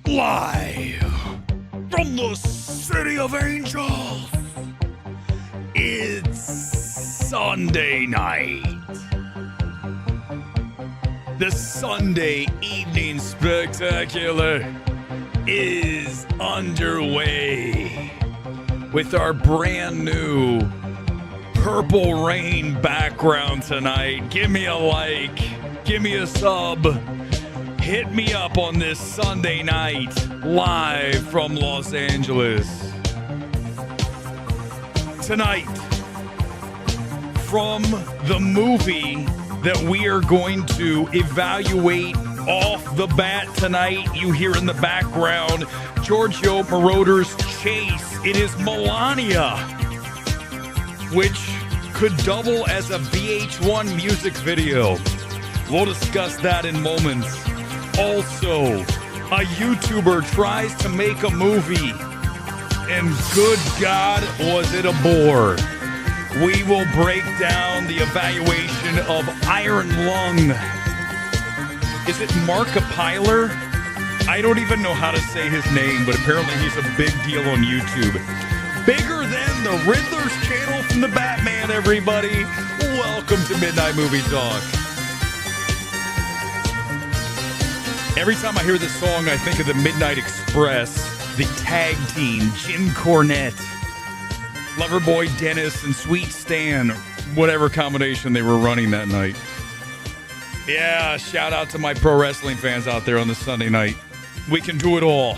Live from the City of Angels, it's Sunday night. The Sunday Evening Spectacular is underway with our brand new Purple Rain background tonight. Give me a like, give me a sub. Hit me up on this Sunday night, live from Los Angeles. Tonight, from the movie that we are going to evaluate off the bat tonight, you hear in the background, Giorgio Moroder's Chase. It is Melania, which could double as a VH1 music video. We'll discuss that in moments. Also, a YouTuber tries to make a movie, and good God, was it a bore. We will break down the evaluation of Iron Lung. Is it Markiplier? I don't even know how to say his name, but apparently he's a big deal on YouTube. Bigger than the Riddler's channel from the Batman, everybody. Welcome to Midnight Movie Talk. Every time I hear this song, I think of the Midnight Express, the tag team, Jim Cornette, Loverboy Dennis, and Sweet Stan, whatever combination they were running that night. Yeah, shout out to my pro wrestling fans out there on this Sunday night. We can do it all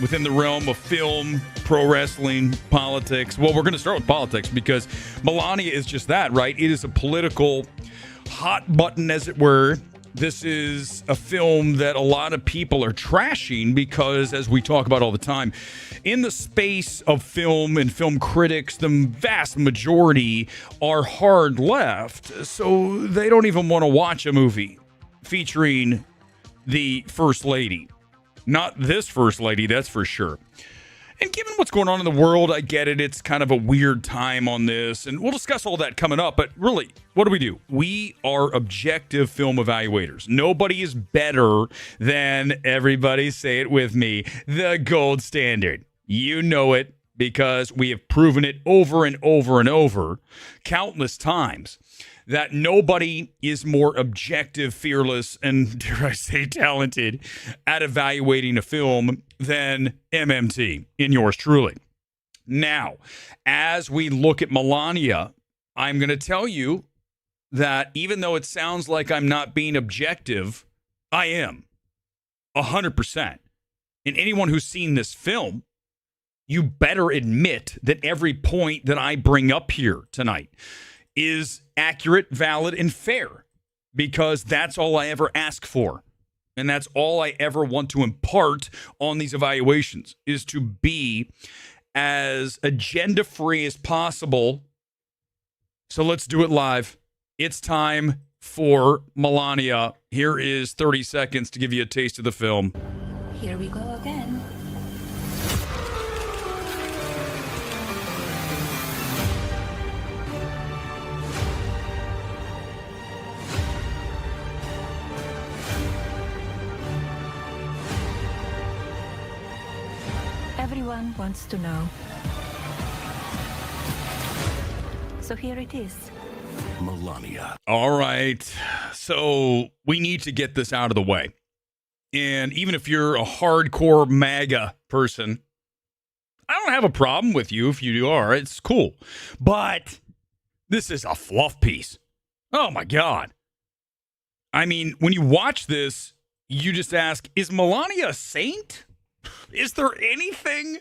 within the realm of film, pro wrestling, politics. Well, we're going to start with politics because Melania is just that, right? It is a political hot button, as it were. This is a film that a lot of people are trashing because, as we talk about all the time, in the space of film and film critics, the vast majority are hard left, so they don't even want to watch a movie featuring the First Lady. Not this First Lady, that's for sure. And given what's going on in the world, I get it. It's kind of a weird time on this, and we'll discuss all that coming up. But really, what do? We are objective film evaluators. Nobody is better than, everybody say it with me, the gold standard. You know it because we have proven it over and over and over countless times that nobody is more objective, fearless, and, dare I say, talented at evaluating a film than MMT, in yours truly. Now, as we look at Melania, I'm going to tell you that even though it sounds like I'm not being objective, I am 100%. And anyone who's seen this film, you better admit that every point that I bring up here tonight is accurate, valid, and fair, because that's all I ever ask for. And that's all I ever want to impart on these evaluations, is to be as agenda-free as possible. So let's do it live. It's time for Melania. Here is 30 seconds to give you a taste of the film. Here we go again. Everyone wants to know. So here it is. Melania. All right. So we need to get this out of the way. And even if you're a hardcore MAGA person, I don't have a problem with you if you are. It's cool. But this is a fluff piece. Oh, my God. I mean, when you watch this, you just ask, is Melania a saint? Is there anything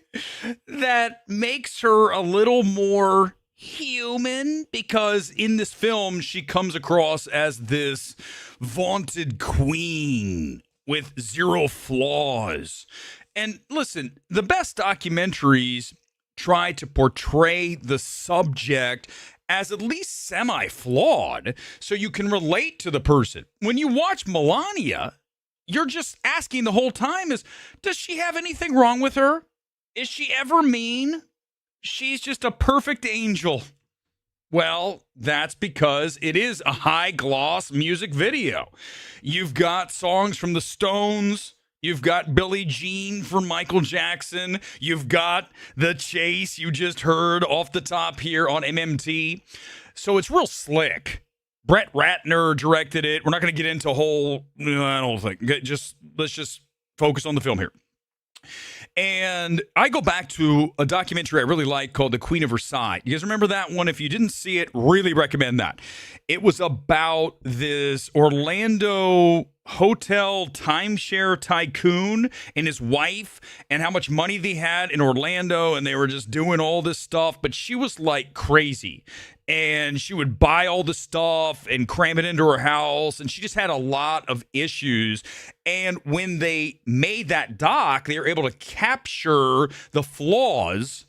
that makes her a little more human? Because in this film, she comes across as this vaunted queen with zero flaws. And listen, the best documentaries try to portray the subject as at least semi-flawed so you can relate to the person. When you watch Melania, you're just asking the whole time is, does she have anything wrong with her? Is she ever mean? She's just a perfect angel. Well, that's because it is a high-gloss music video. You've got songs from the Stones, You've got Billie Jean from Michael Jackson. You've got the chase you just heard off the top here on MMT. So it's real slick. Brett Ratner directed it. We're not going to get into a whole, I don't think. Let's just focus on the film here. And I go back to a documentary I really like called The Queen of Versailles. You guys remember that one? If you didn't see it, really recommend that. It was about this Orlando hotel timeshare tycoon and his wife and how much money they had in Orlando, and they were just doing all this stuff, but she was like crazy. And she would buy all the stuff and cram it into her house. And she just had a lot of issues. And when they made that doc, they were able to capture the flaws.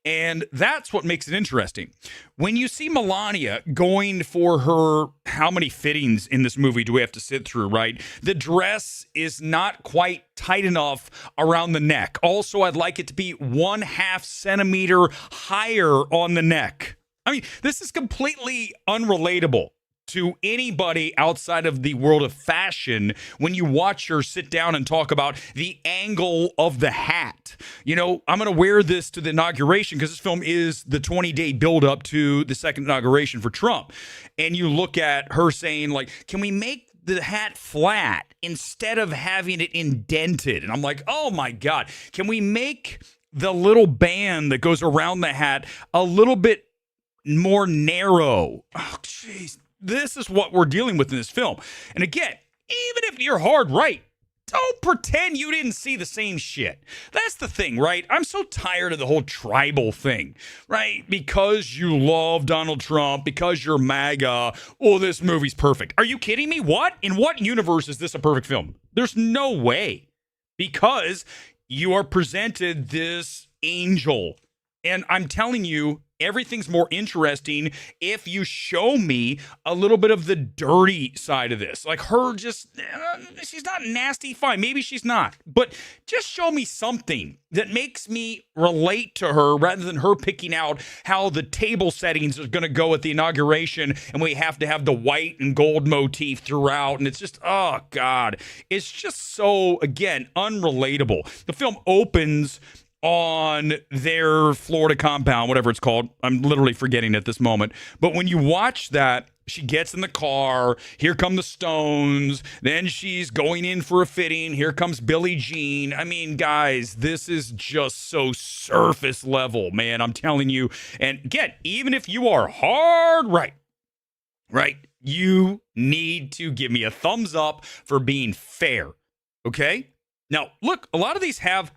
And that's what makes it interesting. When you see Melania going for her, how many fittings in this movie do we have to sit through, right? The dress is not quite tight enough around the neck. Also, I'd like it to be 1/2 centimeter higher on the neck. I mean, this is completely unrelatable to anybody outside of the world of fashion when you watch her sit down and talk about the angle of the hat. You know, I'm going to wear this to the inauguration because this film is the 20-day buildup to the second inauguration for Trump. And you look at her saying, like, can we make the hat flat instead of having it indented? And I'm like, oh my God, can we make the little band that goes around the hat a little bit more narrow? Oh, jeez. This is what we're dealing with in this film. And again, even if you're hard right, don't pretend you didn't see the same shit. That's the thing, right? I'm so tired of the whole tribal thing, right? Because you love Donald Trump, because you're MAGA, oh, this movie's perfect. Are you kidding me? What? In what universe is this a perfect film? There's no way. Because you are presented this angel. And I'm telling you, everything's more interesting if you show me a little bit of the dirty side of this. Like her just, she's not nasty, fine. Maybe she's not. But just show me something that makes me relate to her rather than her picking out how the table settings are going to go at the inauguration and we have to have the white and gold motif throughout. And it's just, oh, God. It's just so, again, unrelatable. The film opens on their Florida compound, whatever it's called. I'm literally forgetting at this moment. But when you watch that, she gets in the car. Here come the Stones. Then she's going in for a fitting. Here comes Billie Jean. I mean, guys, this is just so surface level, man. I'm telling you. And again, even if you are hard right, you need to give me a thumbs up for being fair. Okay? Now, look, a lot of these have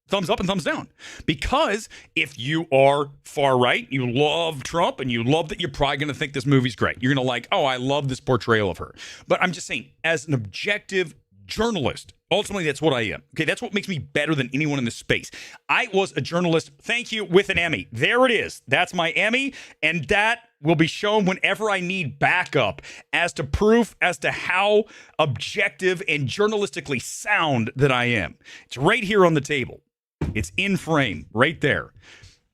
thumbs up and thumbs down, because if you are far right, you love Trump and you love that, you're probably going to think this movie's great. You're going to like, oh, I love this portrayal of her. But I'm just saying, as an objective journalist, ultimately that's what I am. Okay, that's what makes me better than anyone in this space. I was a journalist, thank you, with an Emmy. There it is. That's my Emmy, and that will be shown whenever I need backup as to proof as to how objective and journalistically sound that I am. It's right here on the table. It's in frame right there.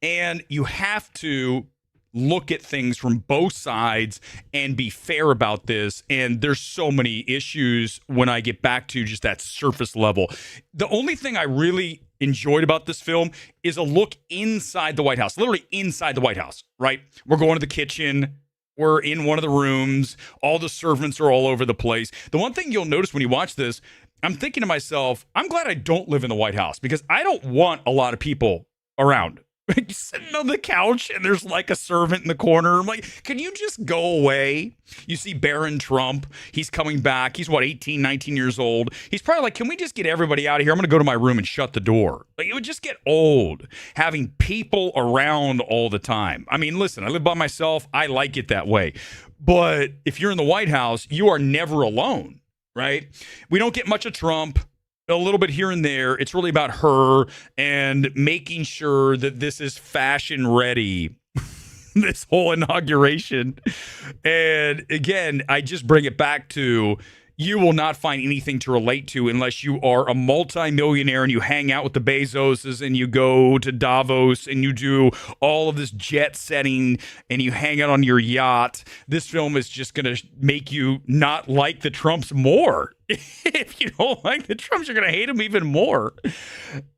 And you have to look at things from both sides and be fair about this. And there's so many issues when I get back to just that surface level. The only thing I really enjoyed about this film is a look inside the White House, literally inside the White House, right? We're going to the kitchen. We're in one of the rooms. All the servants are all over the place. The one thing you'll notice when you watch this, I'm thinking to myself, I'm glad I don't live in the White House because I don't want a lot of people around. You're sitting on the couch and there's like a servant in the corner. I'm like, can you just go away? You see Barron Trump. He's coming back. He's 18, 19 years old. He's probably like, can we just get everybody out of here? I'm going to go to my room and shut the door. Like, it would just get old having people around all the time. I mean, listen, I live by myself. I like it that way. But if you're in the White House, you are never alone. Right? We don't get much of Trump, a little bit here and there. It's really about her and making sure that this is fashion ready, this whole inauguration. And again, I just bring it back to, you will not find anything to relate to unless you are a multimillionaire and you hang out with the Bezoses and you go to Davos and you do all of this jet setting and you hang out on your yacht. This film is just going to make you not like the Trumps more. If you don't like the Trumps, you're going to hate them even more.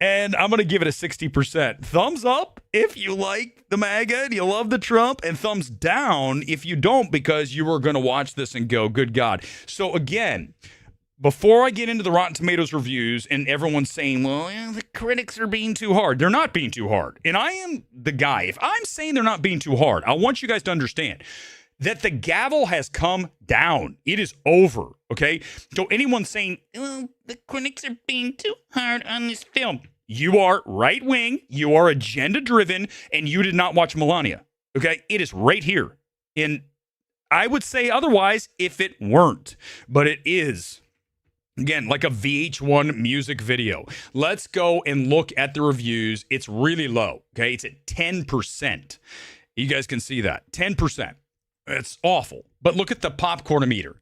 And I'm going to give it a 60%. Thumbs up if you like the MAGA and you love the Trump, and thumbs down if you don't, because you are going to watch this and go, good God. So again, before I get into the Rotten Tomatoes reviews and everyone's saying, well, the critics are being too hard. They're not being too hard. And I am the guy. If I'm saying they're not being too hard, I want you guys to understand that the gavel has come down. It is over, okay? So anyone saying, well, the critics are being too hard on this film, you are right-wing, you are agenda-driven, and you did not watch Melania, okay? It is right here. And I would say otherwise if it weren't, but it is. Again, like a VH1 music video. Let's go and look at the reviews. It's really low, okay? It's at 10%. You guys can see that, 10%. It's awful. But look at the popcorn meter.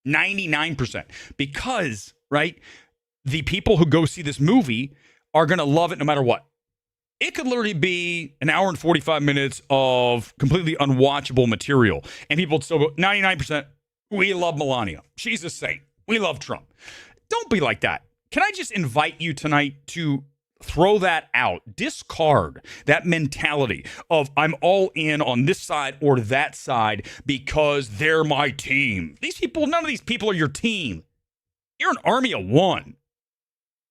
99%. Because, right, the people who go see this movie are going to love it no matter what. It could literally be an hour and 45 minutes of completely unwatchable material. And people would still go, 99%, we love Melania. She's a saint. We love Trump. Don't be like that. Can I just invite you tonight to throw that out, discard that mentality of I'm all in on this side or that side because they're my team. These people, none of these people are your team. You're an army of one.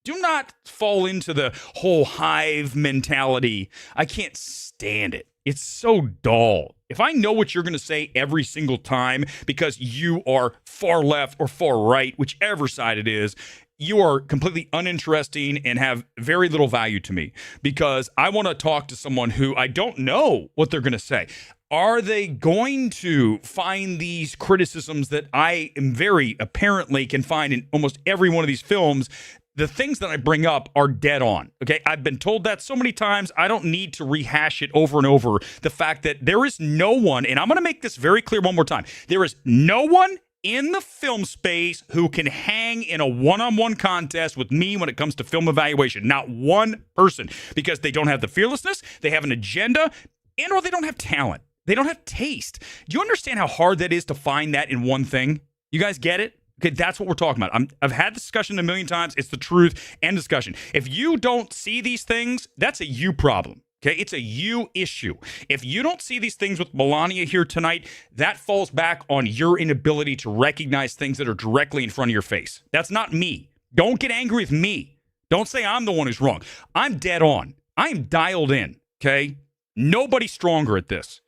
Do not fall into the whole hive mentality. I can't stand it. It's so dull. If I know what you're going to say every single time because you are far left or far right, whichever side it is, you are completely uninteresting and have very little value to me, because I want to talk to someone who I don't know what they're going to say. Are they going to find these criticisms that I am very apparently can find in almost every one of these films? The things that I bring up are dead on, okay? I've been told that so many times, I don't need to rehash it over and over. The fact that there is no one, and I'm going to make this very clear one more time, there is no one in the film space who can hang in a one-on-one contest with me when it comes to film evaluation. Not one person, because they don't have the fearlessness, they have an agenda, and or they don't have talent. They don't have taste. Do you understand how hard that is to find that in one thing? You guys get it? Okay, that's what we're talking about. I've had this discussion a million times. It's the truth and discussion. If you don't see these things, that's a you problem. Okay, it's a you issue. If you don't see these things with Melania here tonight, that falls back on your inability to recognize things that are directly in front of your face. That's not me. Don't get angry with me. Don't say I'm the one who's wrong. I'm dead on. I'm dialed in, okay? Nobody's stronger at this.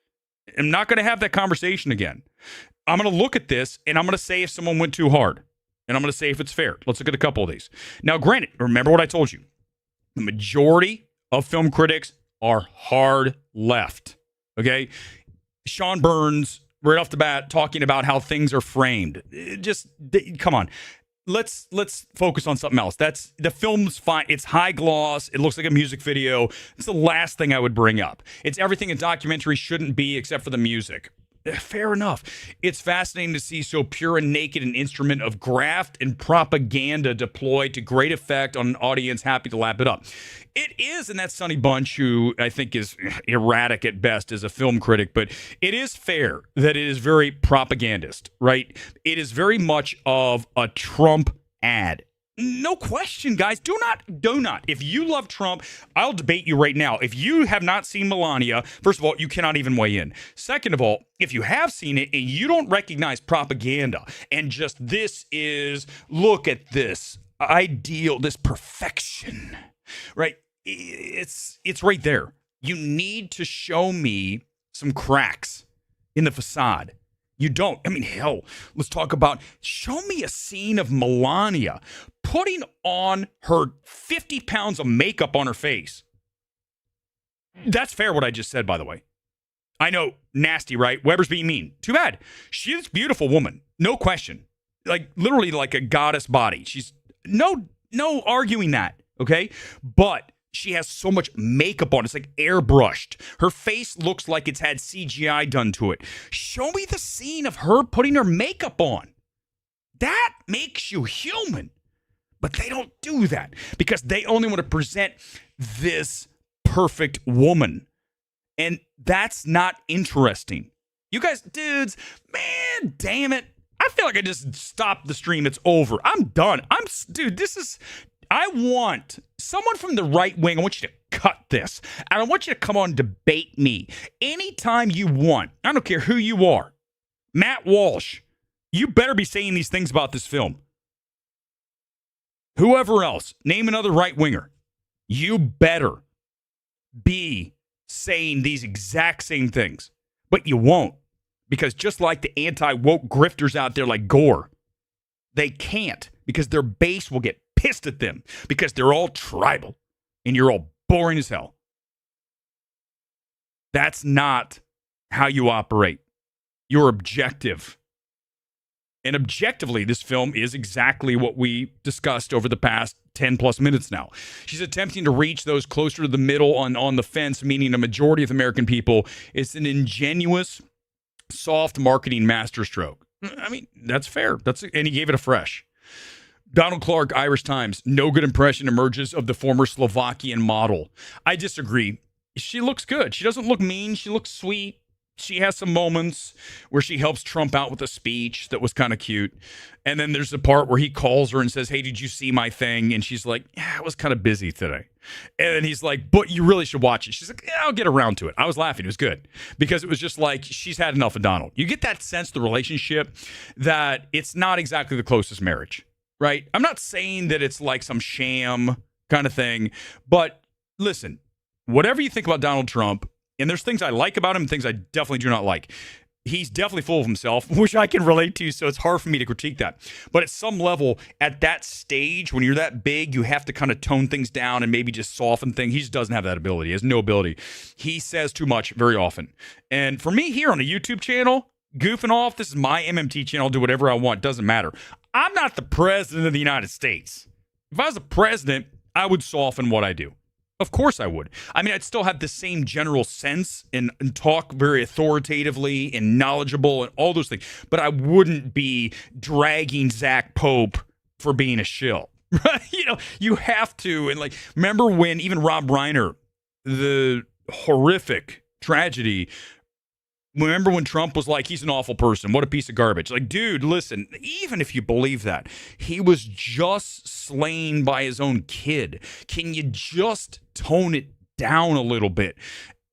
I'm not going to have that conversation again. I'm going to look at this, and I'm going to say if someone went too hard, and I'm going to say if it's fair. Let's look at a couple of these. Now, granted, remember what I told you. The majority of film critics are hard left, okay? Sean Burns, right off the bat, talking about how things are framed. Come on. Let's focus on something else. That's the film's fine. It's high gloss. It looks like a music video. It's the last thing I would bring up. It's everything a documentary shouldn't be except for the music. Fair enough. It's fascinating to see so pure and naked an instrument of graft and propaganda deployed to great effect on an audience happy to lap it up. It is, and that's Sonny Bunch, who I think is erratic at best as a film critic, but it is fair that it is very propagandist, right? It is very much of a Trump ad. No question, guys. Do not. If you love Trump, I'll debate you right now. If you have not seen Melania, first of all, you cannot even weigh in. Second of all, if you have seen it and you don't recognize propaganda and just look at this ideal, this perfection, right? It's right there. You need to show me some cracks in the facade. You don't. I mean, hell, let's talk about, show me a scene of Melania putting on her 50 pounds of makeup on her face. That's fair what I just said, by the way. I know, nasty, right? Weber's being mean. Too bad. She's a beautiful woman. No question. Like, literally like a goddess body. She's no arguing that, okay? But she has so much makeup on. It's like airbrushed. Her face looks like it's had CGI done to it. Show me the scene of her putting her makeup on. That makes you human. But they don't do that because they only want to present this perfect woman. And that's not interesting. You guys, dudes, man, damn it. I I feel like I just stopped the stream. It's over. I'm done. Dude, I want someone from the right wing. I want you to cut this. And I want you to come on and debate me anytime you want. I don't care who you are. Matt Walsh, you better be saying these things about this film. Whoever else, name another right winger. You better be saying these exact same things. But you won't. Because just like the anti-woke grifters out there like Gore, they can't because their base will get pissed at them because they're all tribal and you're all boring as hell. That's not how you operate. You're objective. And objectively, this film is exactly what we discussed over the past 10 plus minutes now. She's attempting to reach those closer to the middle on the fence, meaning a majority of American people. It's an ingenuous, soft marketing masterstroke. I mean, that's fair. And he gave it a fresh. Donald Clark, Irish Times, no good impression emerges of the former Slovakian model. I disagree. She looks good. She doesn't look mean. She looks sweet. She has some moments where she helps Trump out with a speech that was kind of cute. And then there's the part where he calls her and says, hey, did you see my thing? And she's like, yeah, I was kind of busy today. And then he's like, but you really should watch it. She's like, yeah, I'll get around to it. I was laughing. It was good because it was just like she's had enough of Donald. You get that sense, the relationship, that it's not exactly the closest marriage, right? I'm not saying that it's like some sham kind of thing. But listen, whatever you think about Donald Trump, and there's things I like about him, things I definitely do not like. He's definitely full of himself, which I can relate to, so it's hard for me to critique that. But at some level, at that stage, when you're that big, you have to kind of tone things down and maybe just soften things. He just doesn't have that ability. He has no ability. He says too much very often. And for me here on the YouTube channel, goofing off, this is my MMT channel. I'll do whatever I want. Doesn't matter. I'm not the president of the United States. If I was the president, I would soften what I do. Of course I would. I mean, I'd still have the same general sense and talk very authoritatively and knowledgeable and all those things. But I wouldn't be dragging Zach Pope for being a shill. Right? You know, you have to. And like, remember when even Rob Reiner, the horrific tragedy, remember when Trump was like, he's an awful person. What a piece of garbage. Like, dude, listen, even if you believe that, he was just slain by his own kid. Can you just tone it down a little bit?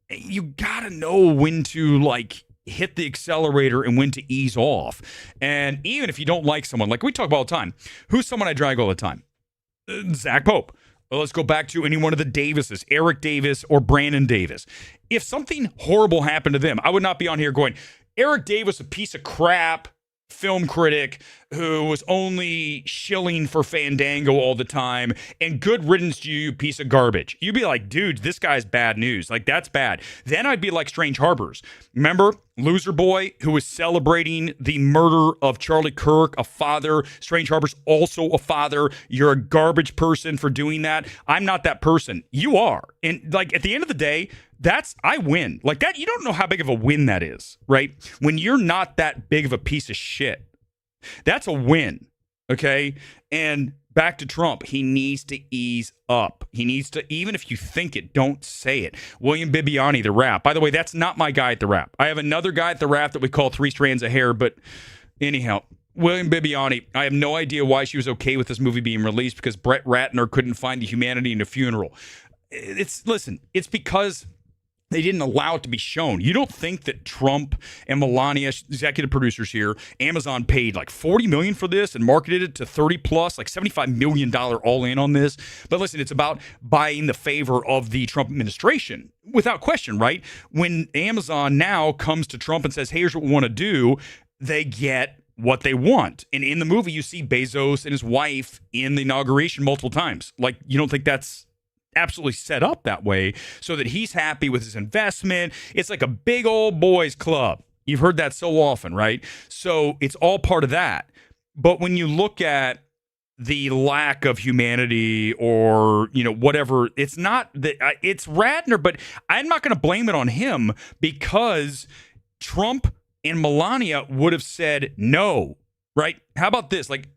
You got to know when to, like, hit the accelerator and when to ease off. And even if you don't like someone, like we talk about all the time, who's someone I drag all the time? Zach Pope. Well, let's go back to any one of the Davises, Eric Davis or Brandon Davis. If something horrible happened to them, I would not be on here going, Eric Davis, a piece of crap film critic who was only shilling for Fandango all the time, and good riddance to you, piece of garbage. You'd be like, dude, this guy's bad news. Like, that's bad. Then I'd be like Strange Harbors. Remember Loser Boy, who was celebrating the murder of Charlie Kirk, a father. Strange Harbors, also a father. You're a garbage person for doing that. I'm not that person. You are. And like, at the end of the day, I win. Like that, you don't know how big of a win that is, right? When you're not that big of a piece of shit, that's a win, okay? And back to Trump, he needs to ease up. He needs to, even if you think it, don't say it. William Bibiani, The Wrap. By the way, that's not my guy at The Wrap. I have another guy at The Wrap that we call Three Strands of Hair, but anyhow, William Bibiani, I have no idea why she was okay with this movie being released because Brett Ratner couldn't find the humanity in a funeral. It's because they didn't allow it to be shown. You don't think that Trump and Melania, executive producers here, Amazon paid like $40 million for this and marketed it to 30 plus, like $75 million all in on this. But listen, it's about buying the favor of the Trump administration without question, right? When Amazon now comes to Trump and says, hey, here's what we want to do, they get what they want. And in the movie, you see Bezos and his wife in the inauguration multiple times. Like, you don't think that's absolutely set up that way so that he's happy with his investment. It's like a big old boys club. You've heard that so often, right? So it's all part of that. But when you look at the lack of humanity or, you know, whatever, it's not that it's Radner, but I'm not going to blame it on him because Trump and Melania would have said no, right? How about this? Like,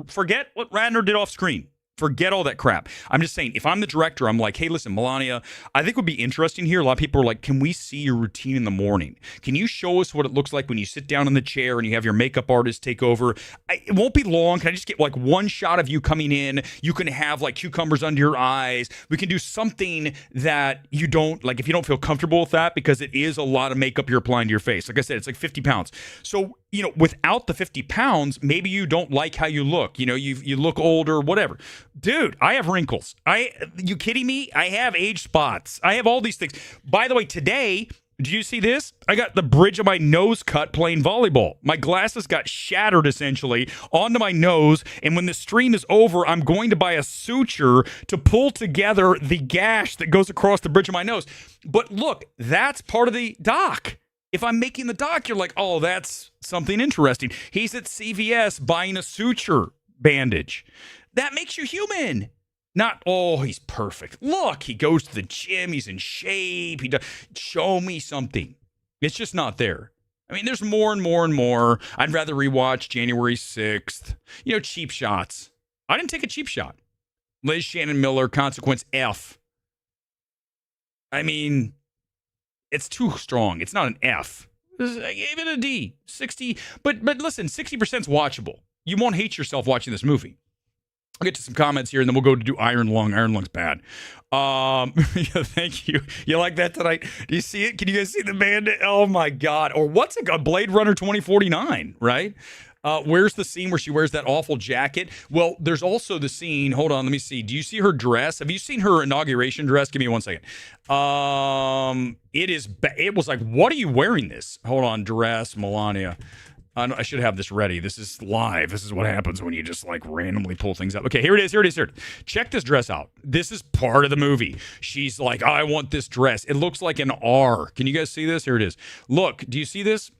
forget what Radner did off screen. Forget all that crap. I'm just saying, if I'm the director, I'm like, hey, listen, Melania, I think would be interesting here. A lot of people are like, can we see your routine in the morning? Can you show us what it looks like when you sit down in the chair and you have your makeup artist take over? It won't be long. Can I just get like one shot of you coming in? You can have like cucumbers under your eyes. We can do something that you don't, like if you don't feel comfortable with that, because it is a lot of makeup you're applying to your face. Like I said, it's like 50 pounds. So, without the 50 pounds, maybe you don't like how you look. You look older, whatever. Dude, I have wrinkles. You kidding me? I have age spots. I have all these things. By the way, today, do you see this? I got the bridge of my nose cut playing volleyball. My glasses got shattered essentially onto my nose. And when the stream is over, I'm going to buy a suture to pull together the gash that goes across the bridge of my nose. But look, that's part of the doc. If I'm making the doc, you're like, oh, that's something interesting. He's at CVS buying a suture bandage. That makes you human. Not, oh, he's perfect. Look, he goes to the gym. He's in shape. Show me something. It's just not there. I mean, there's more and more and more. I'd rather rewatch January 6th. Cheap shots. I didn't take a cheap shot. Liz Shannon Miller, Consequence F. I mean, it's too strong. It's not an F. I gave it a D. 60. But listen, 60% is watchable. You won't hate yourself watching this movie. I'll get to some comments here, and then we'll go to do Iron Lung. Iron Lung's bad. Yeah, thank you. You like that tonight? Do you see it? Can you guys see the bandit? Oh, my God. Or what's it called? Blade Runner 2049, right? Where's the scene where she wears that awful jacket? Well, there's also the scene. Hold on, let me see. Do you see her dress? Have you seen her inauguration dress? Give me 1 second. It was like, what are you wearing this? Hold on, dress, Melania. I should have this ready. This is live. This is what happens when you just like randomly pull things up. Okay, here it is. Check this dress out. This is part of the movie. She's like, I want this dress. It looks like an R. Can you guys see this? Here it is. Look, do you see this?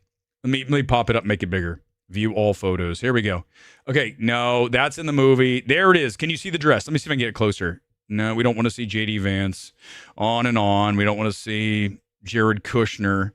Let me pop it up, make it bigger. View all photos. Here we go. Okay, no, that's in the movie. There it is. Can you see the dress? Let me see if I can get it closer. No, we don't want to see J.D. Vance. On and on. We don't want to see Jared Kushner.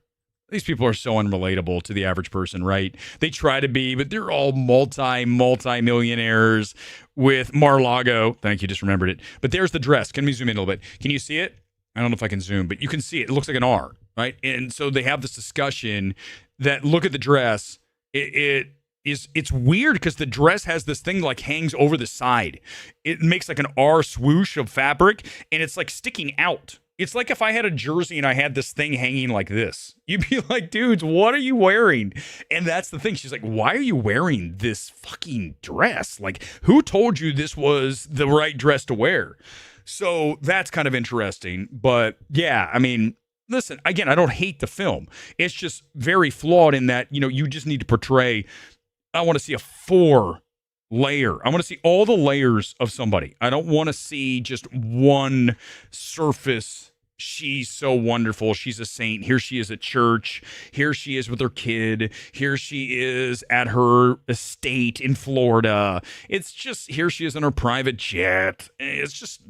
These people are so unrelatable to the average person, right? They try to be, but they're all multi-millionaires with Mar-a-Lago. Thank you, just remembered it. But there's the dress. Can we zoom in a little bit? Can you see it? I don't know if I can zoom, but you can see it. It looks like an R, right? And so they have this discussion that look at the dress. It's weird because the dress has this thing like hangs over the side. It makes like an R swoosh of fabric, and it's like sticking out. It's like if I had a jersey and I had this thing hanging like this. You'd be like, dudes, what are you wearing? And that's the thing. She's like, why are you wearing this fucking dress? Like, who told you this was the right dress to wear? So that's kind of interesting. But yeah, I mean, listen, again, I don't hate the film. It's just very flawed in that, you just need to portray, I want to see a 4-layer. I want to see all the layers of somebody. I don't want to see just one surface. She's so wonderful. She's a saint. Here she is at church. Here she is with her kid. Here she is at her estate in Florida. It's just, here she is in her private jet. It's just,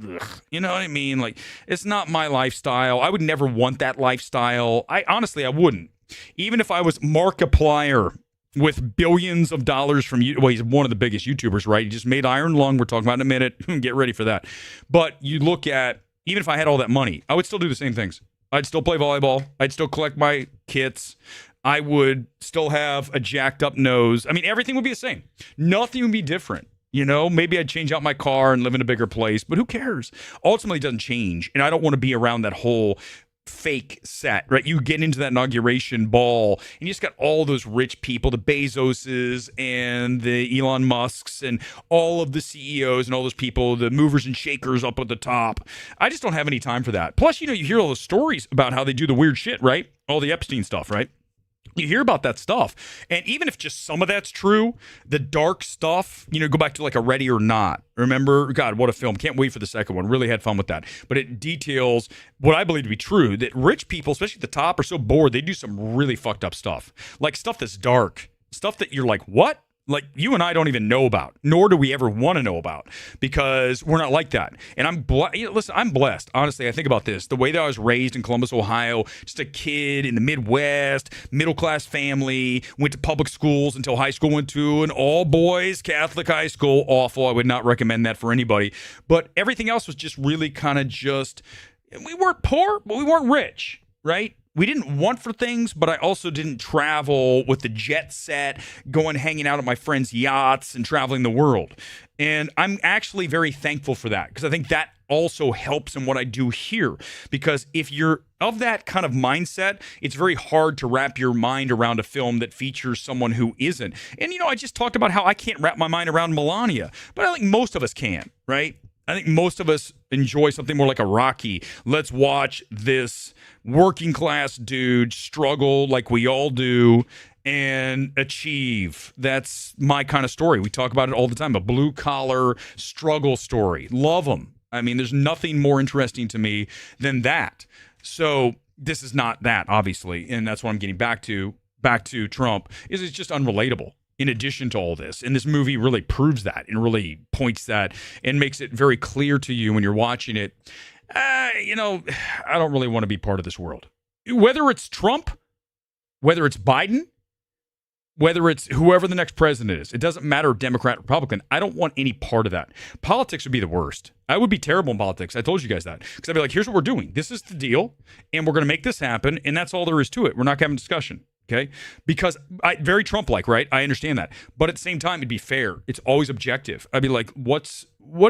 you know what I mean? Like, it's not my lifestyle. I would never want that lifestyle. Honestly, I wouldn't. Even if I was Markiplier with billions of dollars from, well, he's one of the biggest YouTubers, right? He just made Iron Lung. We're talking about in a minute. Get ready for that. But you look at, even if I had all that money, I would still do the same things. I'd still play volleyball. I'd still collect my kits. I would still have a jacked up nose. I mean, everything would be the same. Nothing would be different. Maybe I'd change out my car and live in a bigger place, but who cares? Ultimately, it doesn't change. And I don't want to be around that whole fake set, right? You get into that inauguration ball and you just got all those rich people, the Bezoses and the Elon Musks and all of the CEOs and all those people, the movers and shakers up at the top. I just don't have any time for that. Plus, you hear all the stories about how they do the weird shit, right? All the Epstein stuff, right? You hear about that stuff. And even if just some of that's true, the dark stuff, go back to like a Ready or Not. Remember? God, what a film. Can't wait for the second one. Really had fun with that. But it details what I believe to be true, that rich people, especially at the top, are so bored. They do some really fucked up stuff. Like stuff that's dark. Stuff that you're like, what? like you and I don't even know about, nor do we ever want to know about, because we're not like that. And listen, I'm blessed. Honestly, I think about this. The way that I was raised in Columbus, Ohio, just a kid in the Midwest, middle-class family, went to public schools until high school, went to an all-boys Catholic high school. Awful. I would not recommend that for anybody. But everything else was just really kind of just, we weren't poor, but we weren't rich, right? We didn't want for things, but I also didn't travel with the jet set, going hanging out at my friends' yachts and traveling the world. And I'm actually very thankful for that, because I think that also helps in what I do here. Because if you're of that kind of mindset, it's very hard to wrap your mind around a film that features someone who isn't. And, I just talked about how I can't wrap my mind around Melania, but I think most of us can, right? I think most of us enjoy something more like a Rocky. Let's watch this working class dude struggle like we all do and achieve. That's my kind of story. We talk about it all the time, a blue collar struggle story. Love them. I mean, there's nothing more interesting to me than that. So this is not that, obviously, and that's what I'm getting back to Trump, is it's just unrelatable. In addition to all this, and this movie really proves that and really points that and makes it very clear to you when you're watching it. I don't really want to be part of this world. Whether it's Trump, whether it's Biden, whether it's whoever the next president is, it doesn't matter, Democrat, Republican. I don't want any part of that. Politics would be the worst. I would be terrible in politics. I told you guys that. Because I'd be like, here's what we're doing. This is the deal, and we're going to make this happen, and that's all there is to it. We're not having a discussion. Okay, because very Trump-like, right? I understand that, but at the same time, it'd be fair. It's always objective. I'd be like, what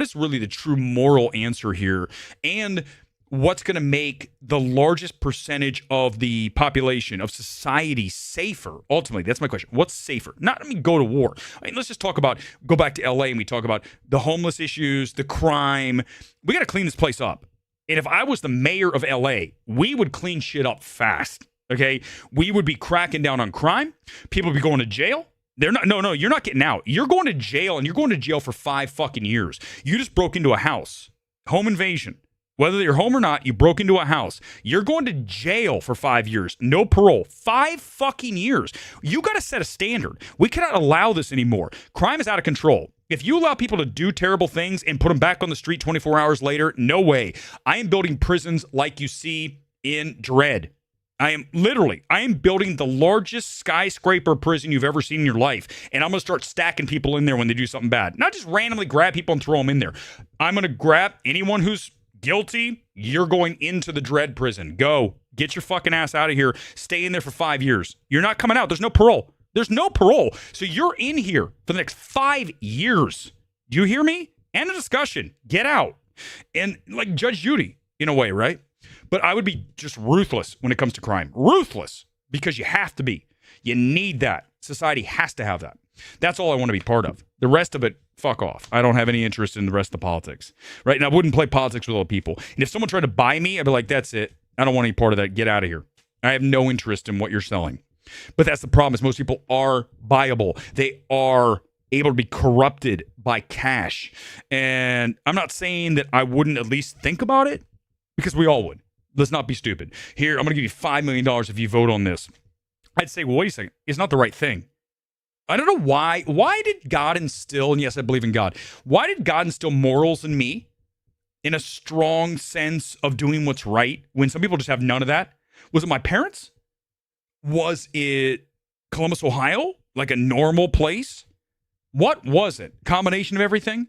is really the true moral answer here, and what's going to make the largest percentage of the population of society safer? Ultimately, that's my question. What's safer? Not go to war. Let's just go back to LA, and we talk about the homeless issues, the crime. We got to clean this place up. And if I was the mayor of LA, we would clean shit up fast. Okay, we would be cracking down on crime. People would be going to jail. You're not getting out. You're going to jail, and you're going to jail for 5 fucking years. You just broke into a house. Home invasion. Whether you're home or not, you broke into a house. You're going to jail for 5 years. No parole. 5 fucking years. You got to set a standard. We cannot allow this anymore. Crime is out of control. If you allow people to do terrible things and put them back on the street 24 hours later, no way. I am building prisons like you see in Dread. I am building the largest skyscraper prison you've ever seen in your life. And I'm going to start stacking people in there when they do something bad. Not just randomly grab people and throw them in there. I'm going to grab anyone who's guilty. You're going into the Dread prison. Go. Get your fucking ass out of here. Stay in there for 5 years. You're not coming out. There's no parole. So you're in here for the next 5 years. Do you hear me? End of discussion. Get out. And like Judge Judy, in a way, right? But I would be just ruthless when it comes to crime. Ruthless, because you have to be. You need that. Society has to have that. That's all I want to be part of. The rest of it, fuck off. I don't have any interest in the rest of the politics. Right? And I wouldn't play politics with other people. And if someone tried to buy me, I'd be like, that's it. I don't want any part of that. Get out of here. I have no interest in what you're selling. But that's the problem, is most people are buyable. They are able to be corrupted by cash. And I'm not saying that I wouldn't at least think about it, because we all would. Let's not be stupid. Here, I'm going to give you $5 million if you vote on this. I'd say, well, wait a second. It's not the right thing. I don't know why. Why did God instill, and yes, I believe in God. Why did God instill morals in me in a strong sense of doing what's right when some people just have none of that? Was it my parents? Was it Columbus, Ohio? Like a normal place? What was it? Combination of everything?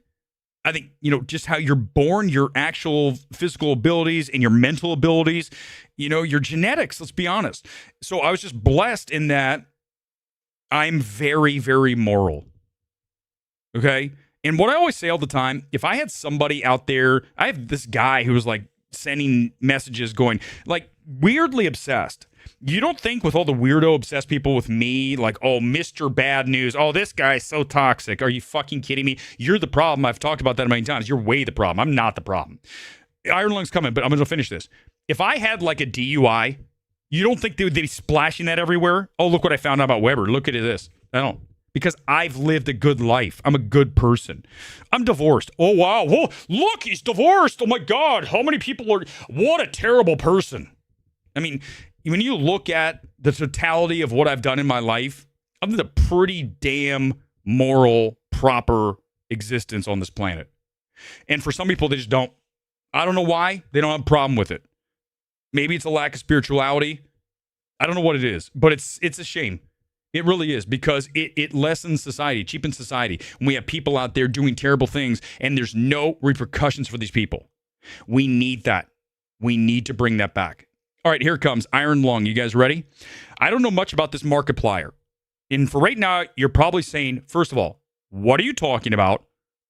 I think, just how you're born, your actual physical abilities and your mental abilities, your genetics, let's be honest. So I was just blessed in that I'm very, very moral. Okay? And what I always say all the time, if I had somebody out there, I have this guy who was like sending messages going, like, weirdly obsessed. You don't think with all the weirdo obsessed people with me, like, oh, Mr. Bad News, oh, this guy's so toxic. Are you fucking kidding me? You're the problem. I've talked about that a million times. You're way the problem. I'm not the problem. Iron Lung's coming, but I'm going to finish this. If I had like a DUI, you don't think they'd be splashing that everywhere? Oh, look what I found out about Weber. Look at this. I don't. Because I've lived a good life. I'm a good person. I'm divorced. Oh, wow. Whoa, look, he's divorced. Oh, my God. How many people are... What a terrible person. I mean... When you look at the totality of what I've done in my life, I've lived a pretty damn moral, proper existence on this planet. And for some people, they just don't. I don't know why. They don't have a problem with it. Maybe it's a lack of spirituality. I don't know what it is, but it's a shame. It really is, because it lessens society, cheapens society. When we have people out there doing terrible things and there's no repercussions for these people. We need that. We need to bring that back. All right, here it comes. Iron Lung. You guys ready? I don't know much about this Markiplier. And for right now, you're probably saying, first of all, what are you talking about?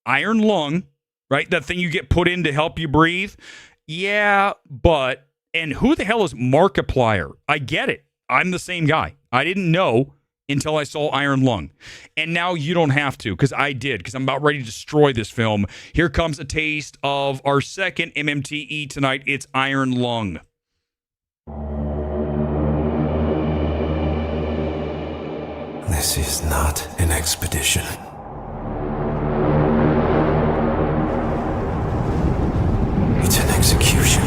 Iron Lung, right? That thing you get put in to help you breathe? Yeah, but, and who the hell is Markiplier? I get it. I'm the same guy. I didn't know until I saw Iron Lung. And now you don't have to, because I did, because I'm about ready to destroy this film. Here comes a taste of our second MMTE tonight. It's Iron Lung. This is not an expedition. It's an execution.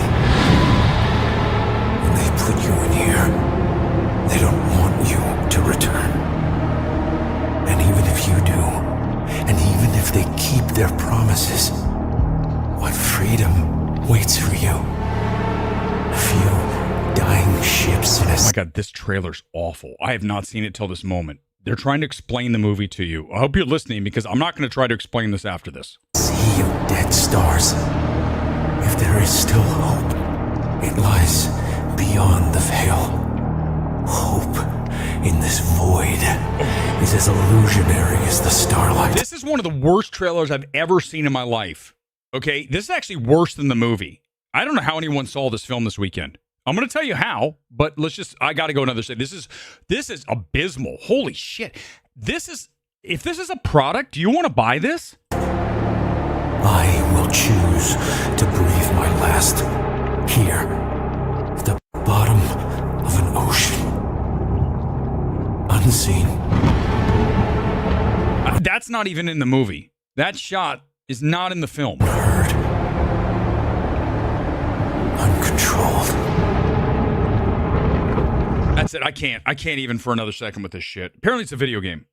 When they put you in here, they don't want you to return. And even if you do, and even if they keep their promises, what freedom waits for you? A few dying ships in a... Oh my God, this trailer's awful. I have not seen it till this moment. They're trying to explain the movie to you. I hope you're listening, because I'm not going to try to explain this after this. Sea of dead stars. If there is still hope, it lies beyond the veil. Hope in this void is as illusionary as the starlight. This is one of the worst trailers I've ever seen in my life. Okay, this is actually worse than the movie. I don't know how anyone saw this film this weekend. I'm going to tell you how, but I got to go another stage. This is abysmal. Holy shit. If this is a product, do you want to buy this? I will choose to breathe my last here, at the bottom of an ocean. Unseen. That's not even in the movie. That shot is not in the film. Heard. Uncontrolled. That's it. I can't even for another second with this shit. Apparently it's a video game.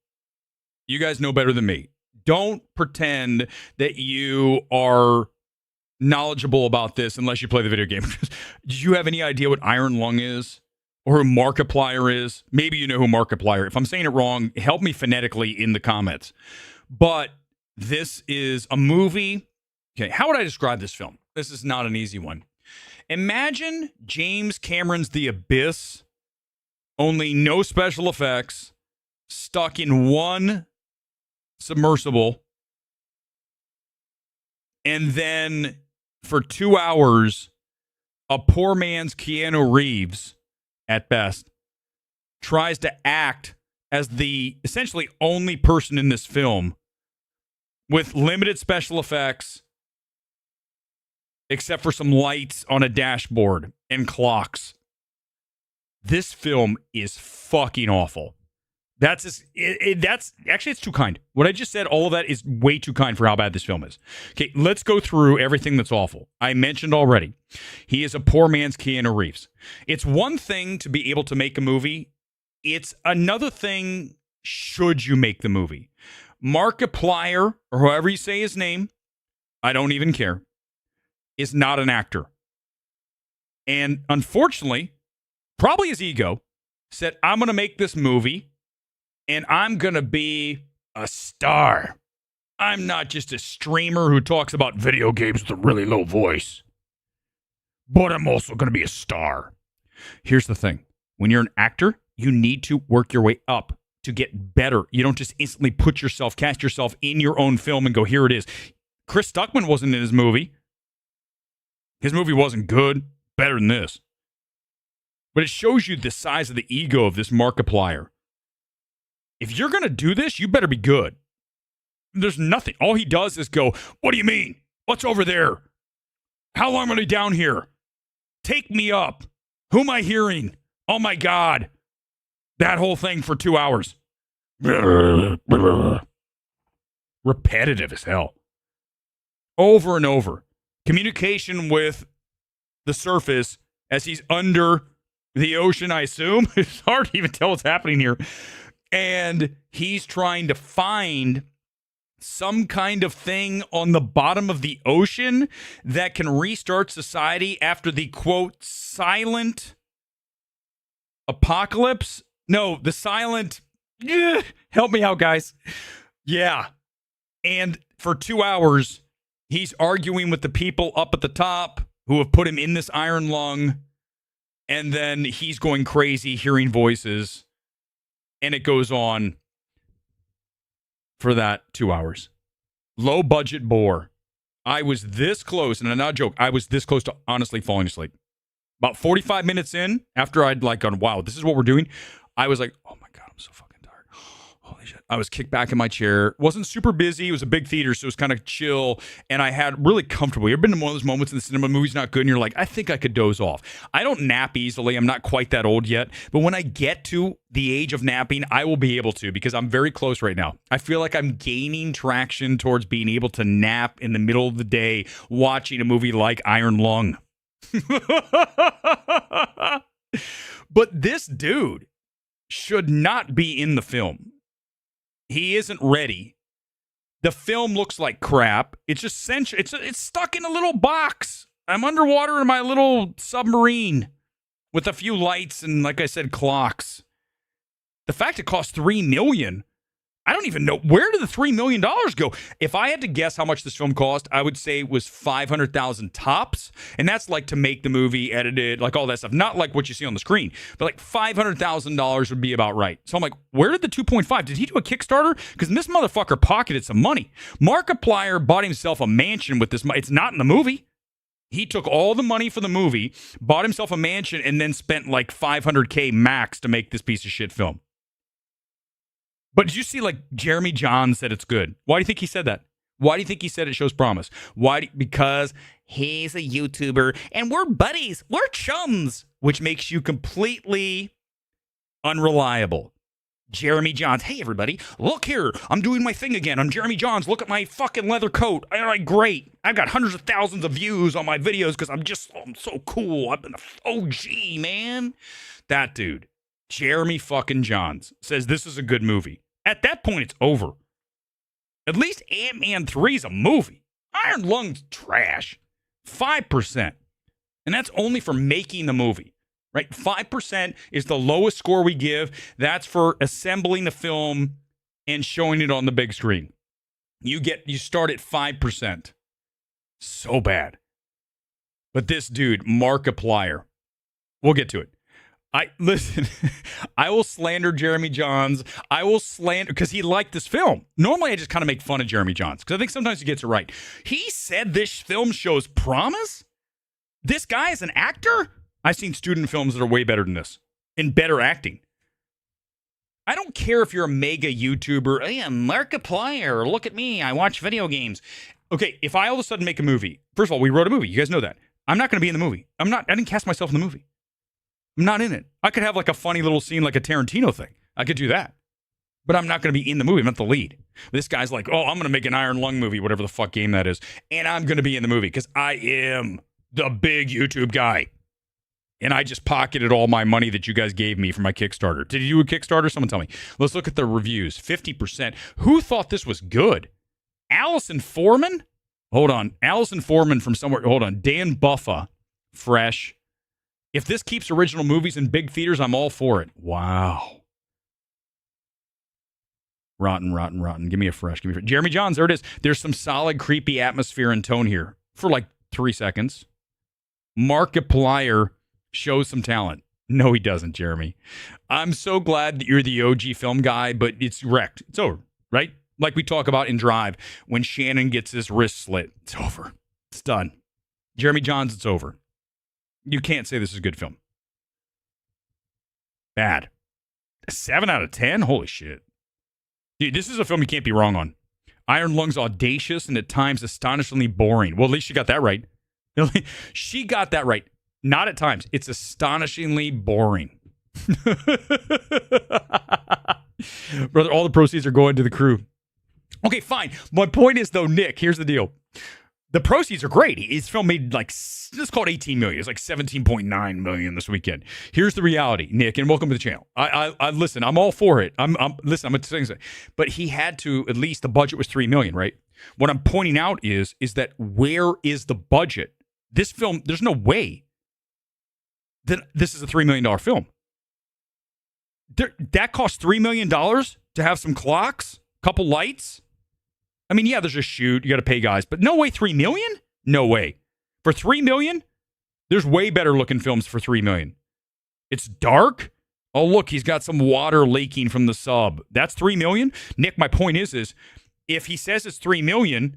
You guys know better than me. Don't pretend that you are knowledgeable about this unless you play the video game. Do you have any idea what Iron Lung is? Or who Markiplier is? Maybe you know who Markiplier is. If I'm saying it wrong, help me phonetically in the comments. But this is a movie. Okay, how would I describe this film? This is not an easy one. Imagine James Cameron's The Abyss, only no special effects, stuck in one submersible, and then for 2 hours, a poor man's Keanu Reeves, at best, tries to act as the essentially only person in this film with limited special effects, except for some lights on a dashboard and clocks. This film is fucking awful. That's actually, it's too kind. What I just said, all of that is way too kind for how bad this film is. Okay, let's go through everything that's awful. I mentioned already, he is a poor man's Keanu Reeves. It's one thing to be able to make a movie. It's another thing, should you make the movie? Markiplier, or however you say his name, I don't even care, is not an actor. And unfortunately, probably his ego said, I'm going to make this movie and I'm going to be a star. I'm not just a streamer who talks about video games with a really low voice, but I'm also going to be a star. Here's the thing. When you're an actor, you need to work your way up to get better. You don't just instantly cast yourself in your own film and go, here it is. Chris Stuckman wasn't in his movie. His movie wasn't good. Better than this. But it shows you the size of the ego of this Markiplier. If you're going to do this, you better be good. There's nothing. All he does is go, what do you mean? What's over there? How long am I going to be down here? Take me up. Who am I hearing? Oh my God. That whole thing for 2 hours. Repetitive as hell. Over and over. Communication with the surface as he's under the ocean, I assume. It's hard to even tell what's happening here. And he's trying to find some kind of thing on the bottom of the ocean that can restart society after the, quote, silent apocalypse. No, the silent... help me out, guys. Yeah. And for 2 hours, he's arguing with the people up at the top who have put him in this iron lung. And then he's going crazy, hearing voices. And it goes on for that 2 hours. Low budget bore. I was this close, and I'm not a joke, I was this close to honestly falling asleep. About 45 minutes in, after I'd like gone, wow, this is what we're doing, I was like, oh my God, I'm so fucking tired. Holy shit. I was kicked back in my chair. Wasn't super busy. It was a big theater, so it was kind of chill. And I had really comfortable. You ever been in one of those moments in the cinema, movie's not good, and you're like, I think I could doze off. I don't nap easily. I'm not quite that old yet. But when I get to the age of napping, I will be able to, because I'm very close right now. I feel like I'm gaining traction towards being able to nap in the middle of the day watching a movie like Iron Lung. But this dude should not be in the film. He isn't ready. The film looks like crap. It's just it's stuck in a little box. I'm underwater in my little submarine with a few lights and, like I said, clocks. The fact it cost $3 million, I don't even know, where did the $3 million go? If I had to guess how much this film cost, I would say it was $500,000 tops. And that's like to make the movie, edited, like all that stuff. Not like what you see on the screen, but like $500,000 would be about right. So I'm like, where did the 2.5? Did he do a Kickstarter? Because this motherfucker pocketed some money. Markiplier bought himself a mansion with this. It's not in the movie. He took all the money for the movie, bought himself a mansion, and then spent like $500K max to make this piece of shit film. But did you see, like, Jeremy Johns said it's good? Why do you think he said that? Why do you think he said it shows promise? Because he's a YouTuber and we're buddies. We're chums, which makes you completely unreliable. Jeremy Johns. Hey, everybody. Look here. I'm doing my thing again. I'm Jeremy Johns. Look at my fucking leather coat. All right, great. I've got hundreds of thousands of views on my videos because I'm so cool. I'm an OG, man. That dude, Jeremy fucking Johns, says this is a good movie. At that point, it's over. At least Ant-Man 3 is a movie. Iron Lung's trash. 5%. And that's only for making the movie, right? 5% is the lowest score we give. That's for assembling the film and showing it on the big screen. You start at 5%. So bad. But this dude, Markiplier, we'll get to it. Listen, I will slander Jeremy Johns. I will slander, because he liked this film. Normally, I just kind of make fun of Jeremy Johns, because I think sometimes he gets it right. He said this film shows promise? This guy is an actor? I've seen student films that are way better than this, and better acting. I don't care if you're a mega YouTuber. I am Markiplier. Look at me. I watch video games. Okay, if I all of a sudden make a movie, first of all, we wrote a movie. You guys know that. I'm not going to be in the movie. I didn't cast myself in the movie. I'm not in it. I could have like a funny little scene like a Tarantino thing. I could do that. But I'm not going to be in the movie. I'm not the lead. This guy's like, oh, I'm going to make an Iron Lung movie, whatever the fuck game that is. And I'm going to be in the movie because I am the big YouTube guy. And I just pocketed all my money that you guys gave me for my Kickstarter. Did you do a Kickstarter? Someone tell me. Let's look at the reviews. 50%. Who thought this was good? Allison Foreman? Hold on. Allison Foreman from somewhere. Hold on. Dan Buffa. Fresh. If this keeps original movies in big theaters, I'm all for it. Wow. Rotten. Give me a fresh. Jeremy Johns, there it is. There's some solid, creepy atmosphere and tone here for like 3 seconds. Markiplier shows some talent. No, he doesn't, Jeremy. I'm so glad that you're the OG film guy, but it's wrecked. It's over, right? Like we talk about in Drive, when Shannon gets his wrist slit. It's over. It's done. Jeremy Johns, it's over. You can't say this is a good film. Bad. A 7 out of 10? Holy shit. Dude, this is a film you can't be wrong on. Iron Lung's audacious and at times astonishingly boring. Well, at least she got that right. She got that right. Not at times. It's astonishingly boring. Brother, all the proceeds are going to the crew. Okay, fine. My point is, though, Nick, here's the deal. The proceeds are great. His film made like, let's call it 18 million. It's like 17.9 million this weekend. Here's the reality, Nick, and welcome to the channel. I listen, I'm all for it. Listen, I'm going to say something. But he had to, at least the budget was 3 million, right? What I'm pointing out is that where is the budget? This film, there's no way that this is a $3 million film. That cost $3 million to have some clocks, couple lights. I mean, yeah, there's a shoot. You got to pay guys, but no way, 3 million? No way. For 3 million, there's way better looking films for 3 million. It's dark. Oh, look, he's got some water leaking from the sub. That's 3 million. Nick, my point is if he says it's 3 million,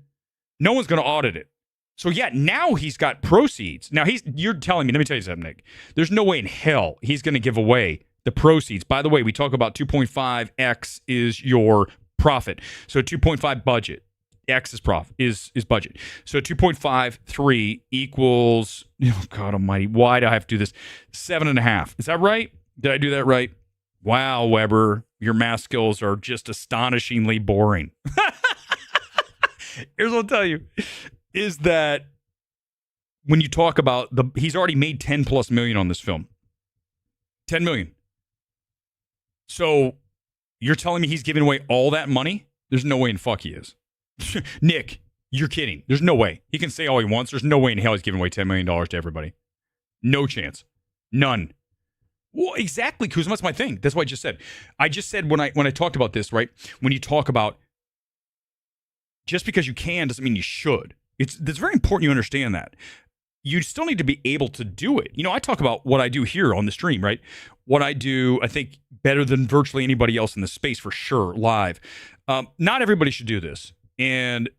no one's going to audit it. So yeah, now he's got proceeds. Now you're telling me, let me tell you something, Nick. There's no way in hell he's going to give away the proceeds. By the way, we talk about 2.5x is your profit. So 2.5 budget. X is profit is budget. So 2.53 equals, oh God almighty, why do I have to do this? 7.5. Is that right? Did I do that right? Wow, Weber, your math skills are just astonishingly boring. Here's what I'll tell you, is that when you talk about he's already made 10 plus million on this film. 10 million. So you're telling me he's giving away all that money? There's no way in fuck he is. Nick, you're kidding. There's no way. He can say all he wants. There's no way in hell he's giving away $10 million to everybody. No chance. None. Well, exactly, Kuzma. That's my thing. That's what I just said. I just said when I talked about this, right? When you talk about just because you can doesn't mean you should. It's very important you understand that. You still need to be able to do it. You know, I talk about what I do here on the stream, right? What I do, I think, better than virtually anybody else in the space for sure, live. Not everybody should do this. And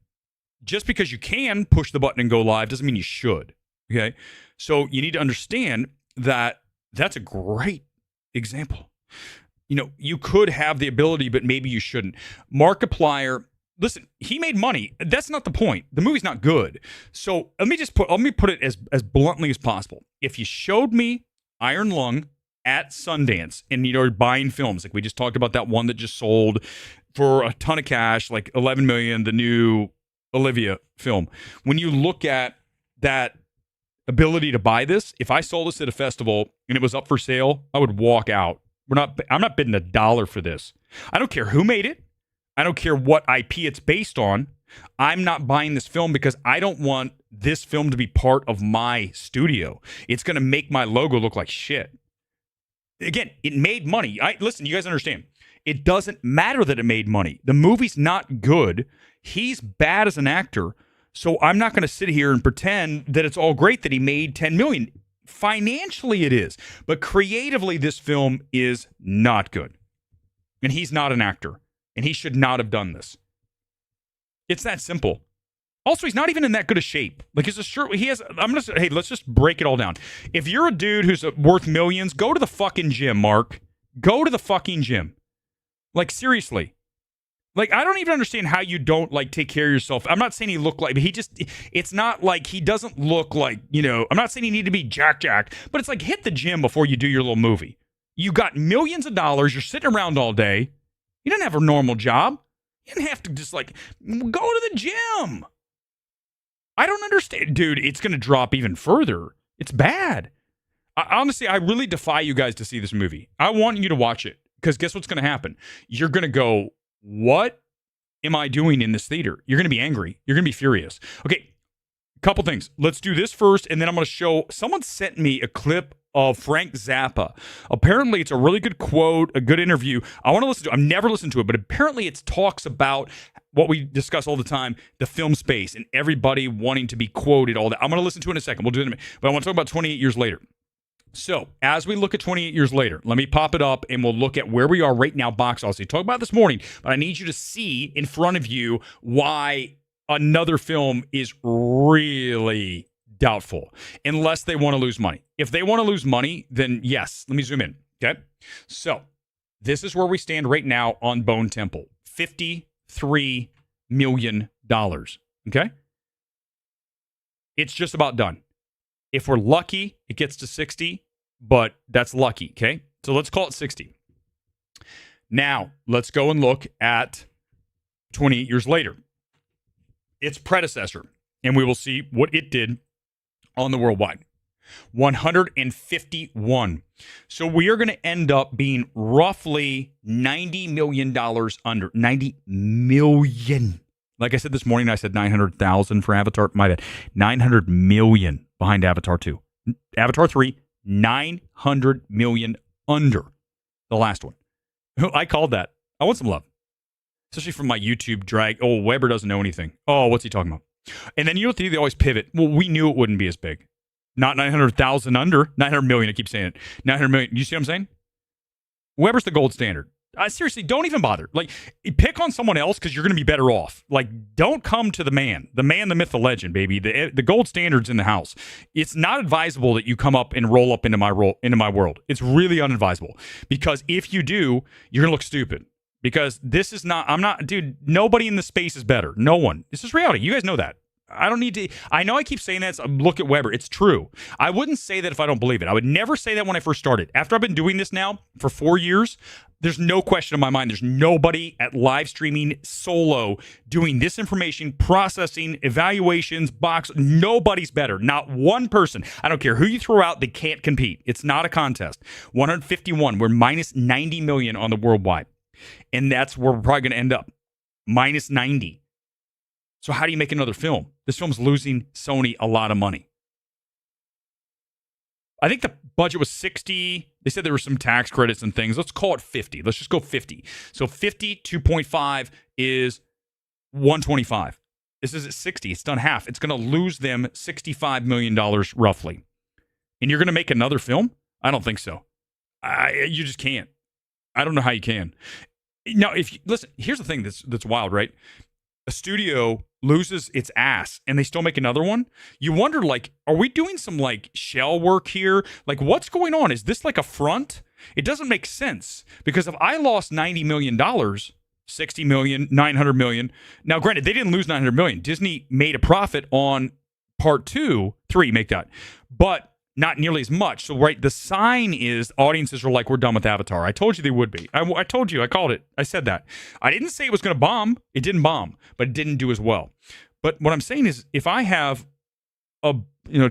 just because you can push the button and go live doesn't mean you should, okay? So you need to understand that that's a great example. You know, you could have the ability, but maybe you shouldn't. Markiplier, listen, he made money. That's not the point. The movie's not good. So let me put it as bluntly as possible. If you showed me Iron Lung at Sundance and you're buying films, like we just talked about that one that just sold for a ton of cash, like 11 million, the new Olivia film. When you look at that ability to buy this, if I sold this at a festival and it was up for sale, I would walk out. I'm not bidding $1 for this. I don't care who made it. I don't care what IP it's based on. I'm not buying this film because I don't want this film to be part of my studio. It's going to make my logo look like shit. Again, it made money. Listen, you guys understand. It doesn't matter that it made money. The movie's not good. He's bad as an actor. So I'm not going to sit here and pretend that it's all great that he made 10 million. Financially, it is. But creatively, this film is not good. And he's not an actor. And he should not have done this. It's that simple. Also, he's not even in that good a shape. Like his shirt, hey, let's just break it all down. If you're a dude who's worth millions, go to the fucking gym, Mark. Go to the fucking gym. Like, seriously. Like, I don't even understand how you don't, like, take care of yourself. I'm not saying he looked like, but it's not like, he doesn't look like, you know, I'm not saying he need to be jacked, but it's like, hit the gym before you do your little movie. You got millions of dollars, you're sitting around all day. You didn't have a normal job. You didn't have to just, like, go to the gym. I don't understand. Dude, it's going to drop even further. It's bad. Honestly, I really defy you guys to see this movie. I want you to watch it. Because guess what's going to happen? You're going to go, what am I doing in this theater? You're going to be angry. You're going to be furious. Okay, couple things. Let's do this first, and then I'm going to show, someone sent me a clip of Frank Zappa. Apparently, it's a really good quote, a good interview. I want to listen to it. I've never listened to it, but apparently it talks about what we discuss all the time, the film space, and everybody wanting to be quoted, all that. I'm going to listen to it in a second. We'll do it in a minute. But I want to talk about 28 years later. So, as we look at 28 years later, let me pop it up and we'll look at where we are right now, box office. We talked about this morning, but I need you to see in front of you why another film is really doubtful, unless they want to lose money. If they want to lose money, then yes. Let me zoom in, okay? So, this is where we stand right now on Bone Temple. $53 million, okay? It's just about done. If we're lucky, it gets to 60, but that's lucky, okay? So let's call it 60. Now, let's go and look at 28 years later. Its predecessor, And we will see what it did on the worldwide. 151. So we are going to end up being roughly $90 million under. 90 million. Like I said this morning, I said 900,000 for Avatar. My bad. 900 million behind Avatar 2. Avatar 3, 900 million under the last one. I called that. I want some love. Especially from my YouTube drag. Oh, Weber doesn't know anything. Oh, what's he talking about? And then you know, they always pivot. Well, we knew it wouldn't be as big. Not 900,000 under. 900 million, I keep saying it. 900 million. You see what I'm saying? Weber's the gold standard. Seriously, don't even bother. Like, pick on someone else because you're going to be better off. Like, don't come to the man, the myth, the legend, baby. The gold standard's in the house. It's not advisable that you come up and roll up into my world. It's really unadvisable because if you do, you're going to look stupid. Because this is not, dude, nobody in the space is better. No one. This is reality. You guys know that. I don't need to, I know I keep saying that. So look at Weber. It's true. I wouldn't say that if I don't believe it. I would never say that when I first started. After I've been doing this now for 4 years, there's no question in my mind. There's nobody at live streaming solo doing this information, processing, evaluations, box. Nobody's better. Not one person. I don't care who you throw out. They can't compete. It's not a contest. 151. We're minus 90 million on the worldwide. And that's where we're probably going to end up. Minus 90. So how do you make another film? This film's losing Sony a lot of money. I think the budget was 60. They said there were some tax credits and things. Let's call it 50. Let's just go 50. So 50, 2.5 is 125. This is at 60. It's done half. It's going to lose them $65 million roughly. And you're going to make another film? I don't think so. You just can't. I don't know how you can. Now, listen, here's the thing that's wild, right? A studio loses its ass and they still make another one. You wonder, like, are we doing some like shell work here? Like, what's going on? Is this like a front? It doesn't make sense because if I lost $90 million, 60 million, 900 million. Now, granted, they didn't lose 900 million. Disney made a profit on part 2, 3, make that, but not nearly as much. So, right, the sign is audiences are like, we're done with Avatar. I told you they would be. I told you. I called it. I said that. I didn't say it was going to bomb. It didn't bomb, but it didn't do as well. But what I'm saying is if I have a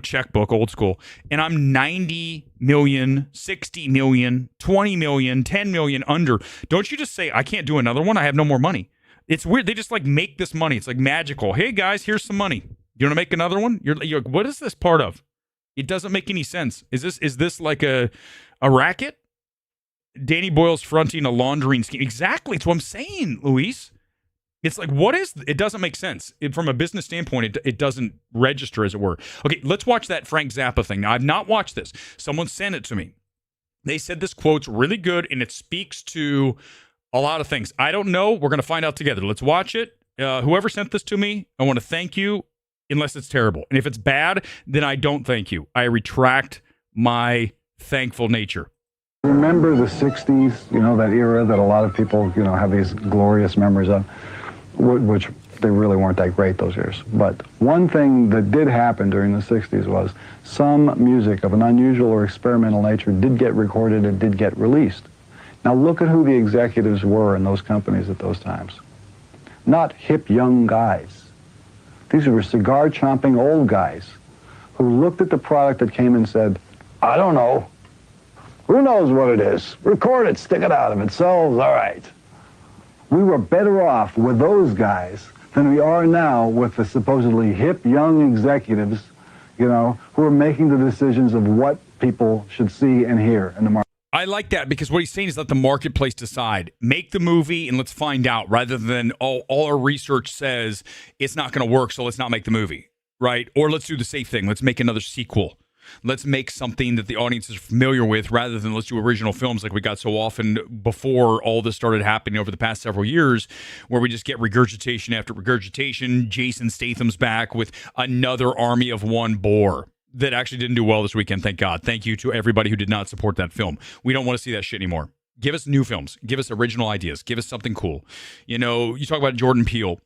checkbook, old school, and I'm 90 million, 60 million, 20 million, 10 million under, don't you just say, I can't do another one? I have no more money. It's weird. They just like make this money. It's like magical. Hey, guys, here's some money. You want to make another one? You're like, what is this part of? It doesn't make any sense. Is this like a racket? Danny Boyle's fronting a laundering scheme. Exactly. It's what I'm saying, Luis. It's like, it doesn't make sense. From a business standpoint, it doesn't register, as it were. Okay, let's watch that Frank Zappa thing. Now, I've not watched this. Someone sent it to me. They said this quote's really good, and it speaks to a lot of things. I don't know. We're going to find out together. Let's watch it. Whoever sent this to me, I want to thank you. Unless it's terrible. And if it's bad, then I don't thank you. I retract my thankful nature. Remember the 60s, that era that a lot of people, have these glorious memories of, which they really weren't that great those years. But one thing that did happen during the 60s was some music of an unusual or experimental nature did get recorded and did get released. Now look at who the executives were in those companies at those times. Not hip young guys. These were cigar-chomping old guys who looked at the product that came and said, I don't know. Who knows what it is? Record it, stick it out. If it sells, all right. We were better off with those guys than we are now with the supposedly hip young executives, who are making the decisions of what people should see and hear in the market. I like that because what he's saying is let the marketplace decide. Make the movie and let's find out rather than all our research says it's not going to work, so let's not make the movie, right? Or let's do the safe thing. Let's make another sequel. Let's make something that the audience is familiar with rather than let's do original films like we got so often before all this started happening over the past several years where we just get regurgitation after regurgitation. Jason Statham's back with another army of one bore. That actually didn't do well this weekend, thank God. Thank you to everybody who did not support that film. We don't want to see that shit anymore. Give us new films. Give us original ideas. Give us something cool. You know, you talk about Jordan Peele,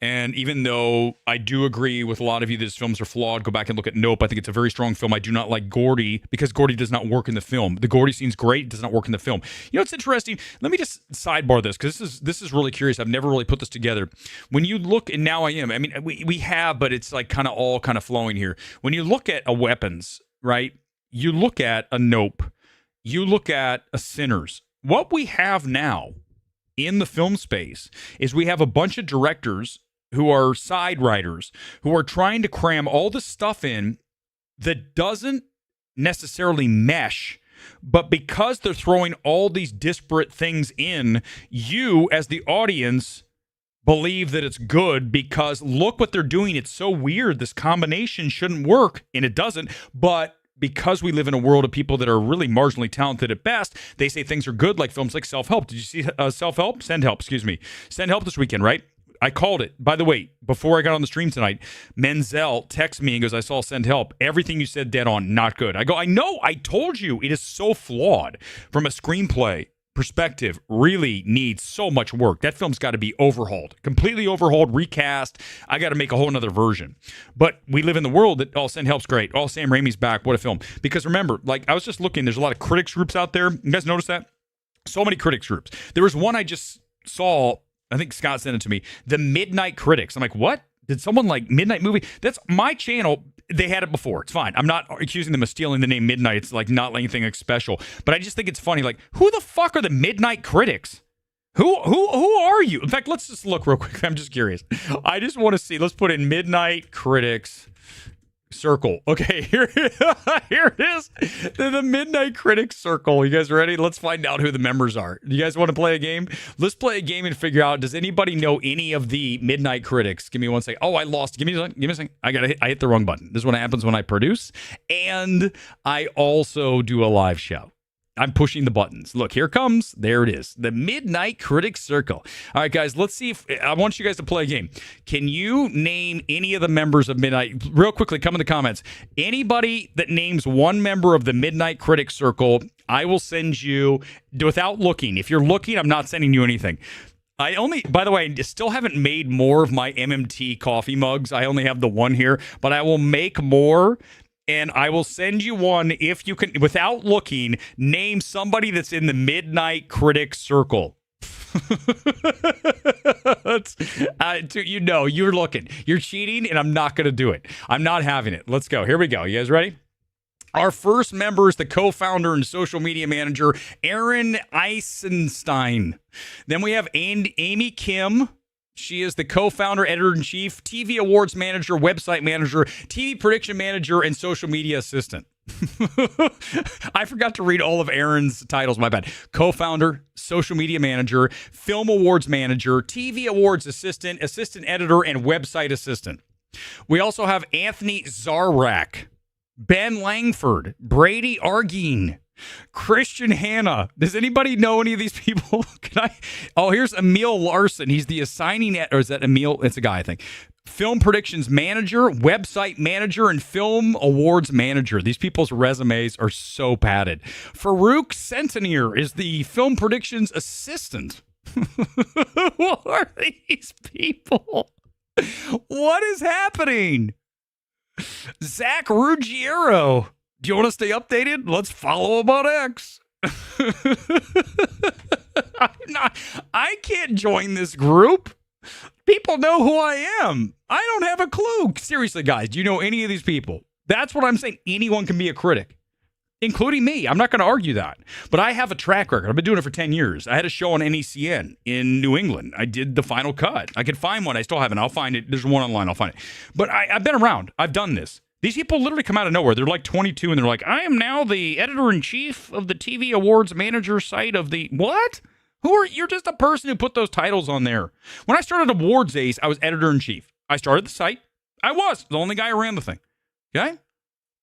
and even though I do agree with a lot of you that his films are flawed, go back and look at Nope. I think it's a very strong film. I do not like Gordy because Gordy does not work in the film. The Gordy scene's great. It does not work in the film. You know, it's interesting. Let me just sidebar this because this is really curious. I've never really put this together. When you look, and now I am. I mean, we have, but it's like kind of all kind of flowing here. When you look at a Weapons, right? You look at a Nope. You look at a Sinners. What we have now in the film space is we have a bunch of directors who are side writers who are trying to cram all the stuff in that doesn't necessarily mesh, but because they're throwing all these disparate things in, you as the audience believe that it's good because look what they're doing. It's so weird. This combination shouldn't work, and it doesn't, but because we live in a world of people that are really marginally talented at best, they say things are good, like films like Self-Help. Did you see Self-Help? Send Help this weekend, right? I called it. By the way, before I got on the stream tonight, Menzel texts me and goes, I saw Send Help. Everything you said dead on, not good. I go, I know, I told you. It is so flawed from a screenplay perspective, really needs so much work. That film's got to be overhauled, completely overhauled, recast. I got to make a whole nother version. But we live in the world that, Send Help's great. Sam Raimi's back. What a film. Because remember, like I was just looking, there's a lot of critics groups out there. You guys notice that? So many critics groups. There was one I just saw, I think Scott sent it to me, the Midnight Critics. I'm like, what? Did someone like Midnight Movie? That's my channel. They had it before. It's fine. I'm not accusing them of stealing the name Midnight. It's like not anything like special. But I just think it's funny. Like, who the fuck are the Midnight Critics? Who are you? In fact, let's just look real quick. I'm just curious. I just want to see. Let's put in Midnight Critics Circle. Okay, here it is. The Midnight Critics Circle. You guys ready? Let's find out who the members are. You guys want to play a game? Let's play a game and figure out, does anybody know any of the Midnight Critics? Give me one second. Oh, I lost. Give me a second. I hit the wrong button. This is what happens when I produce. And I also do a live show. I'm pushing the buttons. Look, here comes. There it is. The Midnight Critics Circle. All right, guys, let's see if I want you guys to play a game. Can you name any of the members of Midnight? Real quickly, come in the comments. Anybody that names one member of the Midnight Critics Circle, I will send you, without looking. If you're looking, I'm not sending you anything. By the way, I still haven't made more of my MMT coffee mugs. I only have the one here, but I will make more. And I will send you one if you can, without looking, name somebody that's in the Midnight Critics Circle. You're looking. You're cheating, and I'm not going to do it. I'm not having it. Let's go. Here we go. You guys ready? Our first member is the co-founder and social media manager, Aaron Eisenstein. Then we have Amy Kim. She is the co-founder, editor-in-chief, TV awards manager, website manager, TV prediction manager, and social media assistant. I forgot to read all of Aaron's titles. My bad. Co-founder, social media manager, film awards manager, TV awards assistant, assistant editor, and website assistant. We also have Anthony Zarak, Ben Langford, Brady Argine, Christian Hanna. Does anybody know any of these people? Here's Emil Larson. He's the assigning, or is that Emil? It's a guy, I think. Film predictions manager, website manager, and film awards manager. These people's resumes are so padded. Farouk Centenier is the film predictions assistant. Who are these people? What is happening? Zach Ruggiero. Do you want to stay updated? Let's follow him on X. I can't join this group. People know who I am. I don't have a clue. Seriously, guys, do you know any of these people? That's what I'm saying. Anyone can be a critic, including me. I'm not going to argue that. But I have a track record. I've been doing it for 10 years. I had a show on NECN in New England. I did the final cut. I could find one. I still haven't. I'll find it. There's one online. I'll find it. But I've been around. I've done this. These people literally come out of nowhere. They're like 22, and they're like, I am now the editor-in-chief of the TV awards manager site of the... What? You're just a person who put those titles on there. When I started Awards Ace, I was editor-in-chief. I started the site. I was the only guy who ran the thing. Okay?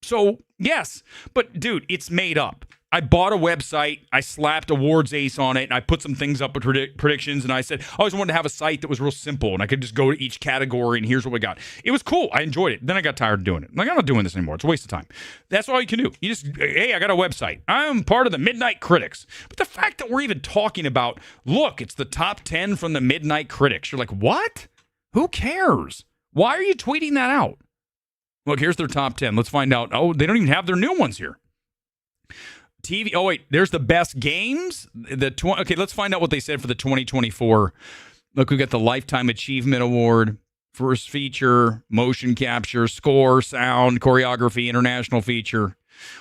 So, yes. But, dude, it's made up. I bought a website, I slapped Awards Ace on it, and I put some things up with predictions, and I said, I always wanted to have a site that was real simple, and I could just go to each category, and here's what we got. It was cool. I enjoyed it. Then I got tired of doing it. Like, I'm not doing this anymore. It's a waste of time. That's all you can do. You just, hey, I got a website. I'm part of the Midnight Critics. But the fact that we're even talking about, look, it's the top 10 from the Midnight Critics. You're like, what? Who cares? Why are you tweeting that out? Look, here's their top 10. Let's find out. Oh, they don't even have their new ones here. TV. Oh, wait. There's the best games. Okay, let's find out what they said for the 2024. Look, we got the Lifetime Achievement Award, First Feature, Motion Capture, Score, Sound, Choreography, International Feature.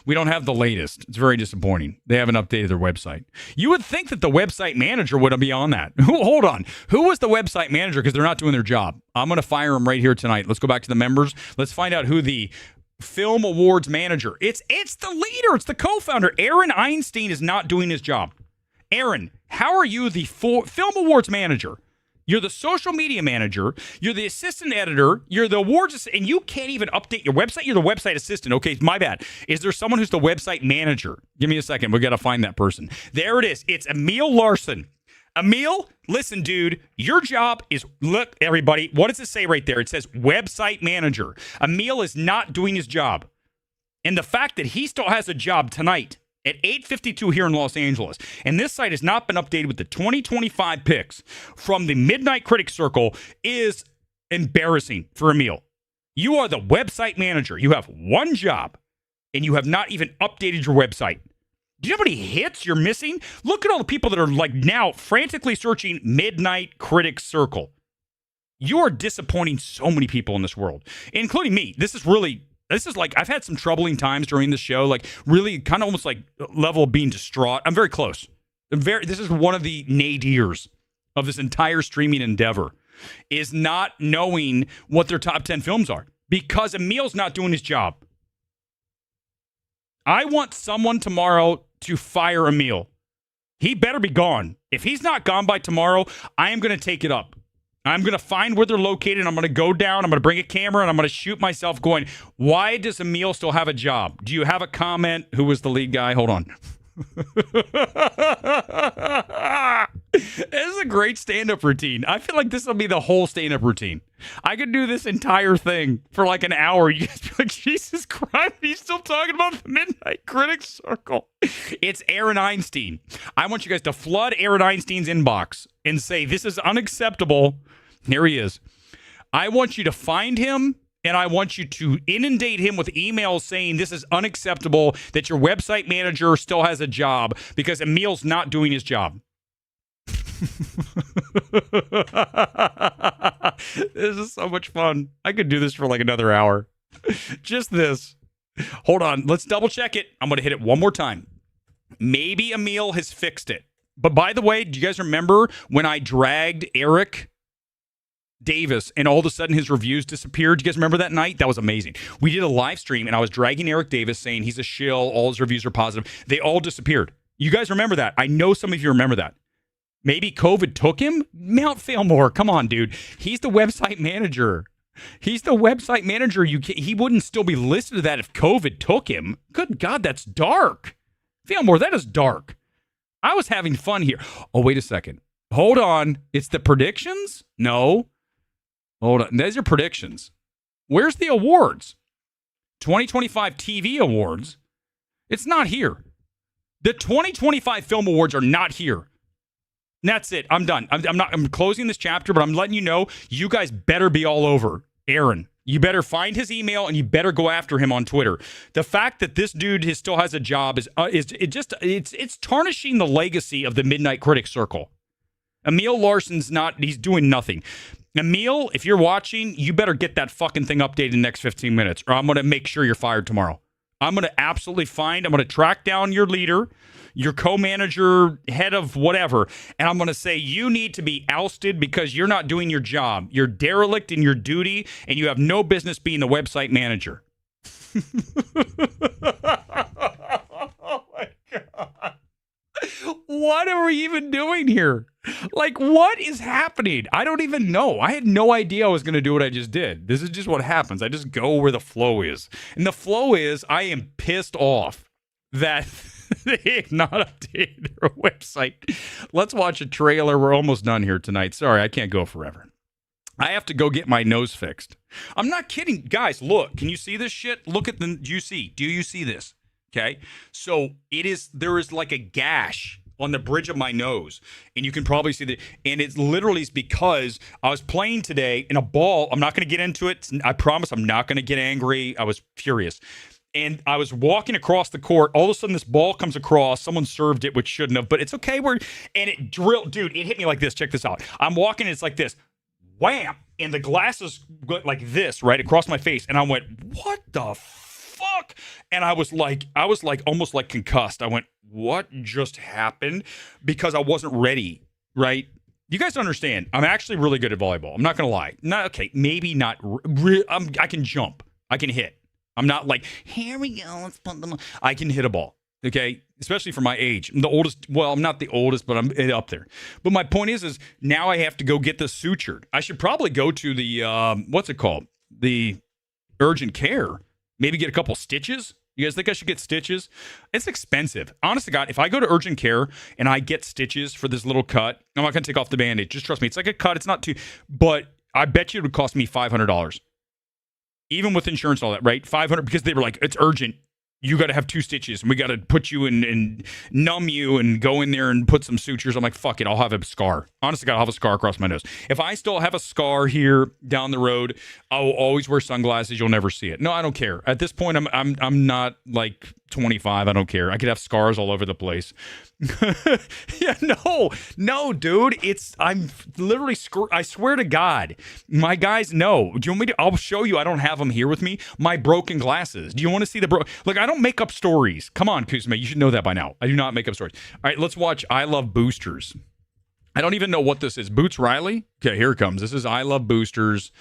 We don't have the latest. It's very disappointing. They haven't updated their website. You would think that the website manager would be on that. Hold on. Who was the website manager? Because they're not doing their job. I'm going to fire them right here tonight. Let's go back to the members. Let's find out who the Film Awards manager. It's the leader. It's the co-founder. Aaron Einstein is not doing his job. Aaron, how are you the Film Awards manager? You're the social media manager. You're the assistant editor. You're the awards, and you can't even update your website. You're the website assistant. Okay, my bad. Is there someone who's the website manager? Give me a second. We got to find that person. There it is. It's Emil Larson. Emil, listen, dude, your job is, look, everybody, what does it say right there? It says website manager. Emil is not doing his job. And the fact that he still has a job tonight at 8:52 here in Los Angeles, and this site has not been updated with the 2025 picks from the Midnight Critics Circle is embarrassing for Emil. You are the website manager. You have one job, and you have not even updated your website. Do you know how many hits you're missing? Look at all the people that are like now frantically searching Midnight Critics Circle. You are disappointing so many people in this world, including me. This is like, I've had some troubling times during the show, like really kind of almost like level of being distraught. I'm very close. This is one of the nadirs of this entire streaming endeavor, is not knowing what their top 10 films are because Emil's not doing his job. I want someone tomorrow to fire Emil. He better be gone. If he's not gone by tomorrow, I am going to take it up. I'm going to find where they're located. I'm going to go down. I'm going to bring a camera, and I'm going to shoot myself going, why does Emil still have a job? Do you have a comment? Who was the lead guy? Hold on. This is a great stand-up routine. I feel like this will be the whole stand-up routine. I could do this entire thing for like an hour. You guys be like, Jesus Christ, he's still talking about the Midnight Critics Circle. It's Aaron Einstein. I want you guys to flood Aaron Einstein's inbox and say, this is unacceptable. Here he is. I want you to find him, and I want you to inundate him with emails saying this is unacceptable, that your website manager still has a job because Emil's not doing his job. This is so much fun. I could do this for like another hour. Just this. Hold on. Let's double check it. I'm going to hit it one more time. Maybe Emil has fixed it. But by the way, do you guys remember when I dragged Eric Davis and all of a sudden his reviews disappeared? Do you guys remember that night? That was amazing. We did a live stream and I was dragging Eric Davis saying he's a shill. All his reviews are positive. They all disappeared. You guys remember that? I know some of you remember that. Maybe COVID took him? Mount Fillmore. Come on, dude. He's the website manager. He's the website manager. He wouldn't still be listed to that if COVID took him. Good God, that's dark. Fillmore, that is dark. I was having fun here. Oh, wait a second. Hold on. It's the predictions? No. Hold on. These are predictions. Where's the awards? 2025 TV awards. It's not here. The 2025 film awards are not here. And that's it. I'm done. I'm closing this chapter, but I'm letting you know, you guys better be all over Aaron. You better find his email and you better go after him on Twitter. The fact that this dude still has a job is it's tarnishing the legacy of the Midnight Critics Circle. Emil Larson's he's doing nothing. Emil, if you're watching, you better get that fucking thing updated in the next 15 minutes, or I'm going to make sure you're fired tomorrow. I'm going to absolutely I'm going to track down your leader, your co-manager, head of whatever, and I'm going to say you need to be ousted because you're not doing your job. You're derelict in your duty, and you have no business being the website manager. Oh, my God. What are we even doing here? Like, what is happening? I don't even know. I had no idea I was going to do what I just did. This is just what happens. I just go where the flow is. And the flow is I am pissed off that They have not updated their website. Let's watch a trailer. We're almost done here tonight. Sorry, I can't go forever. I have to go get my nose fixed. I'm not kidding. Guys, look. Can you see this shit? Look at the... Do you see this? Okay. So there is like a gash on the bridge of my nose. And you can probably see that. And it literally is because I was playing today in a ball. I'm not going to get into it. I promise I'm not going to get angry. I was furious. And I was walking across the court. All of a sudden, this ball comes across. Someone served it, which shouldn't have, but it's okay. And it drilled. Dude, it hit me like this. Check this out. I'm walking, and it's like this. Wham! And the glasses went like this, right, across my face. And I went, what the fuck? And I was like almost like concussed. I went, what just happened? Because I wasn't ready, right? You guys understand. I'm actually really good at volleyball. I'm not going to lie. Maybe not. I can jump. I can hit. I'm not like, here we go, let's put them on. I can hit a ball, okay? Especially for my age. I'm the oldest. Well, I'm not the oldest, but I'm up there. But my point is now I have to go get this sutured. I should probably go to the, what's it called? The urgent care. Maybe get a couple stitches. You guys think I should get stitches? It's expensive. Honest to God, if I go to urgent care and I get stitches for this little cut, I'm not going to take off the Band-Aid. Just trust me. It's like a cut. It's not too, but I bet you it would cost me $500. Even with insurance and all that, right? $500 because they were like, it's urgent. You got to have 2 stitches, and we got to put you in and numb you and go in there and put some sutures. I'm like, fuck it, I'll have a scar. Honestly, I'll have a scar across my nose. If I still have a scar here down the road, I will always wear sunglasses. You'll never see it. No, I don't care. At this point, I'm not like 25. I don't care. I could have scars all over the place. Yeah, no, dude. I'm literally, I swear to God, my guys know. Do you want me to? I'll show you. I don't have them here with me. My broken glasses. Do you want to see the Look, I don't make up stories. Come on, Kuzma. You should know that by now. I do not make up stories. All right, let's watch I Love Boosters. I don't even know what this is. Boots Riley? Okay, here it comes. This is I Love Boosters.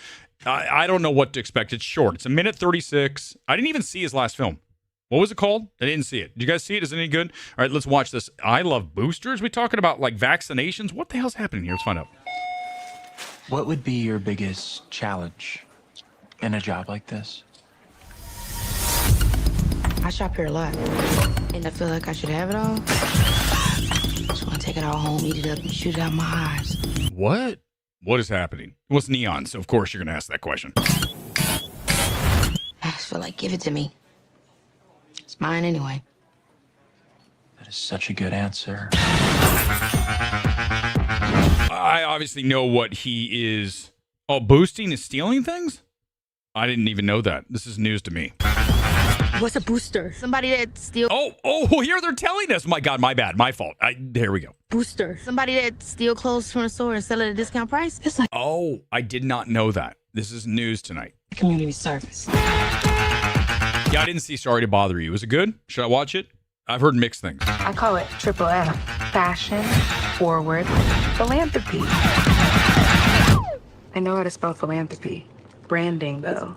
I don't know what to expect. It's short. It's 1:36. I didn't even see his last film. What was it called? I didn't see it. Did you guys see it? Is it any good? All right, let's watch this. I Love Boosters? We talking about like vaccinations? What the hell's happening here? Let's find out. What would be your biggest challenge in a job like this? I shop here a lot, and I feel like I should have it all. Just want to take it all home, eat it up, and shoot it out my eyes. What? What is happening? What's neon? So of course you're gonna ask that question. I just feel like, give it to me. It's mine anyway. That is such a good answer. I obviously know what he is. Oh, boosting is stealing things? I didn't even know that. This is news to me. What's a booster? Somebody that steals. Oh, here they're telling us. My God, my bad, my fault. There we go. Booster. Somebody that steal clothes from the store and sell it at a discount price. It's like I did not know that. This is news tonight. community service. Yeah, I didn't see Sorry to Bother You. Was it good? Should I watch it? I've heard mixed things. I call it triple F. Fashion, forward, philanthropy. I know how to spell philanthropy. Branding, though.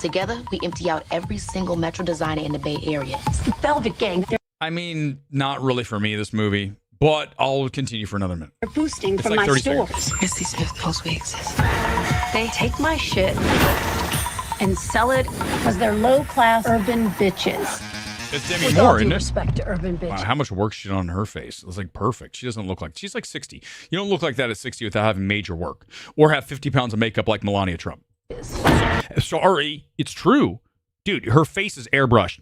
Together, we empty out every single Metro designer in the Bay Area. It's the Velvet Gang. I mean, not really for me, this movie, but I'll continue for another minute. They're boosting It's from like my 30 stores. seconds. Missy Smith Post we exist. They take my shit and sell it because they're low-class urban bitches. It's Demi With Moore, all due isn't it? respect to urban bitches. Wow, how much work she did on her face. It's like perfect. She doesn't look like, she's like 60. You don't look like that at 60 without having major work or have 50 pounds of makeup like Melania Trump. Sorry, it's true. Dude, her face is airbrushed.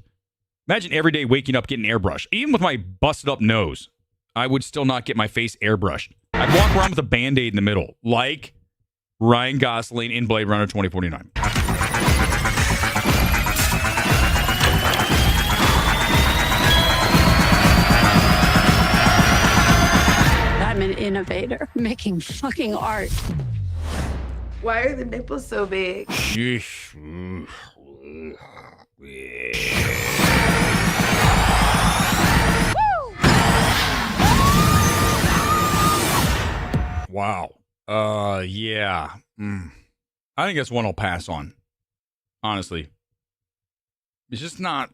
Imagine every day waking up getting airbrushed. Even with my busted up nose, I would still not get my face airbrushed. I'd walk around with a Band-Aid in the middle, like Ryan Gosling in Blade Runner 2049. I'm an innovator making fucking art. Why are the nipples so big? Wow. Yeah. I think that's one I'll pass on. Honestly. It's just not,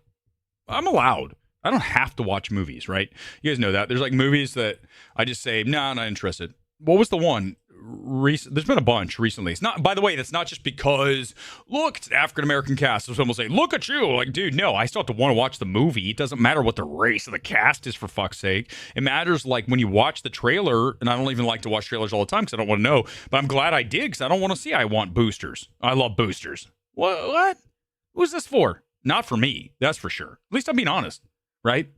I'm allowed. I don't have to watch movies, right? You guys know that. There's like movies that I just say, no, I'm not interested. what was the one? There's been a bunch recently. It's not, by the way, that's not just because, look, it's an African-American cast. So someone will say, look at you. Like, dude, no, I still have to want to watch the movie. It doesn't matter what the race of the cast is, for fuck's sake. It matters, like, when you watch the trailer, and I don't even like to watch trailers all the time because I don't want to know, but I'm glad I did because I don't want to see I want boosters. I love boosters. What? Who's this for? Not for me, that's for sure. At least I'm being honest, right?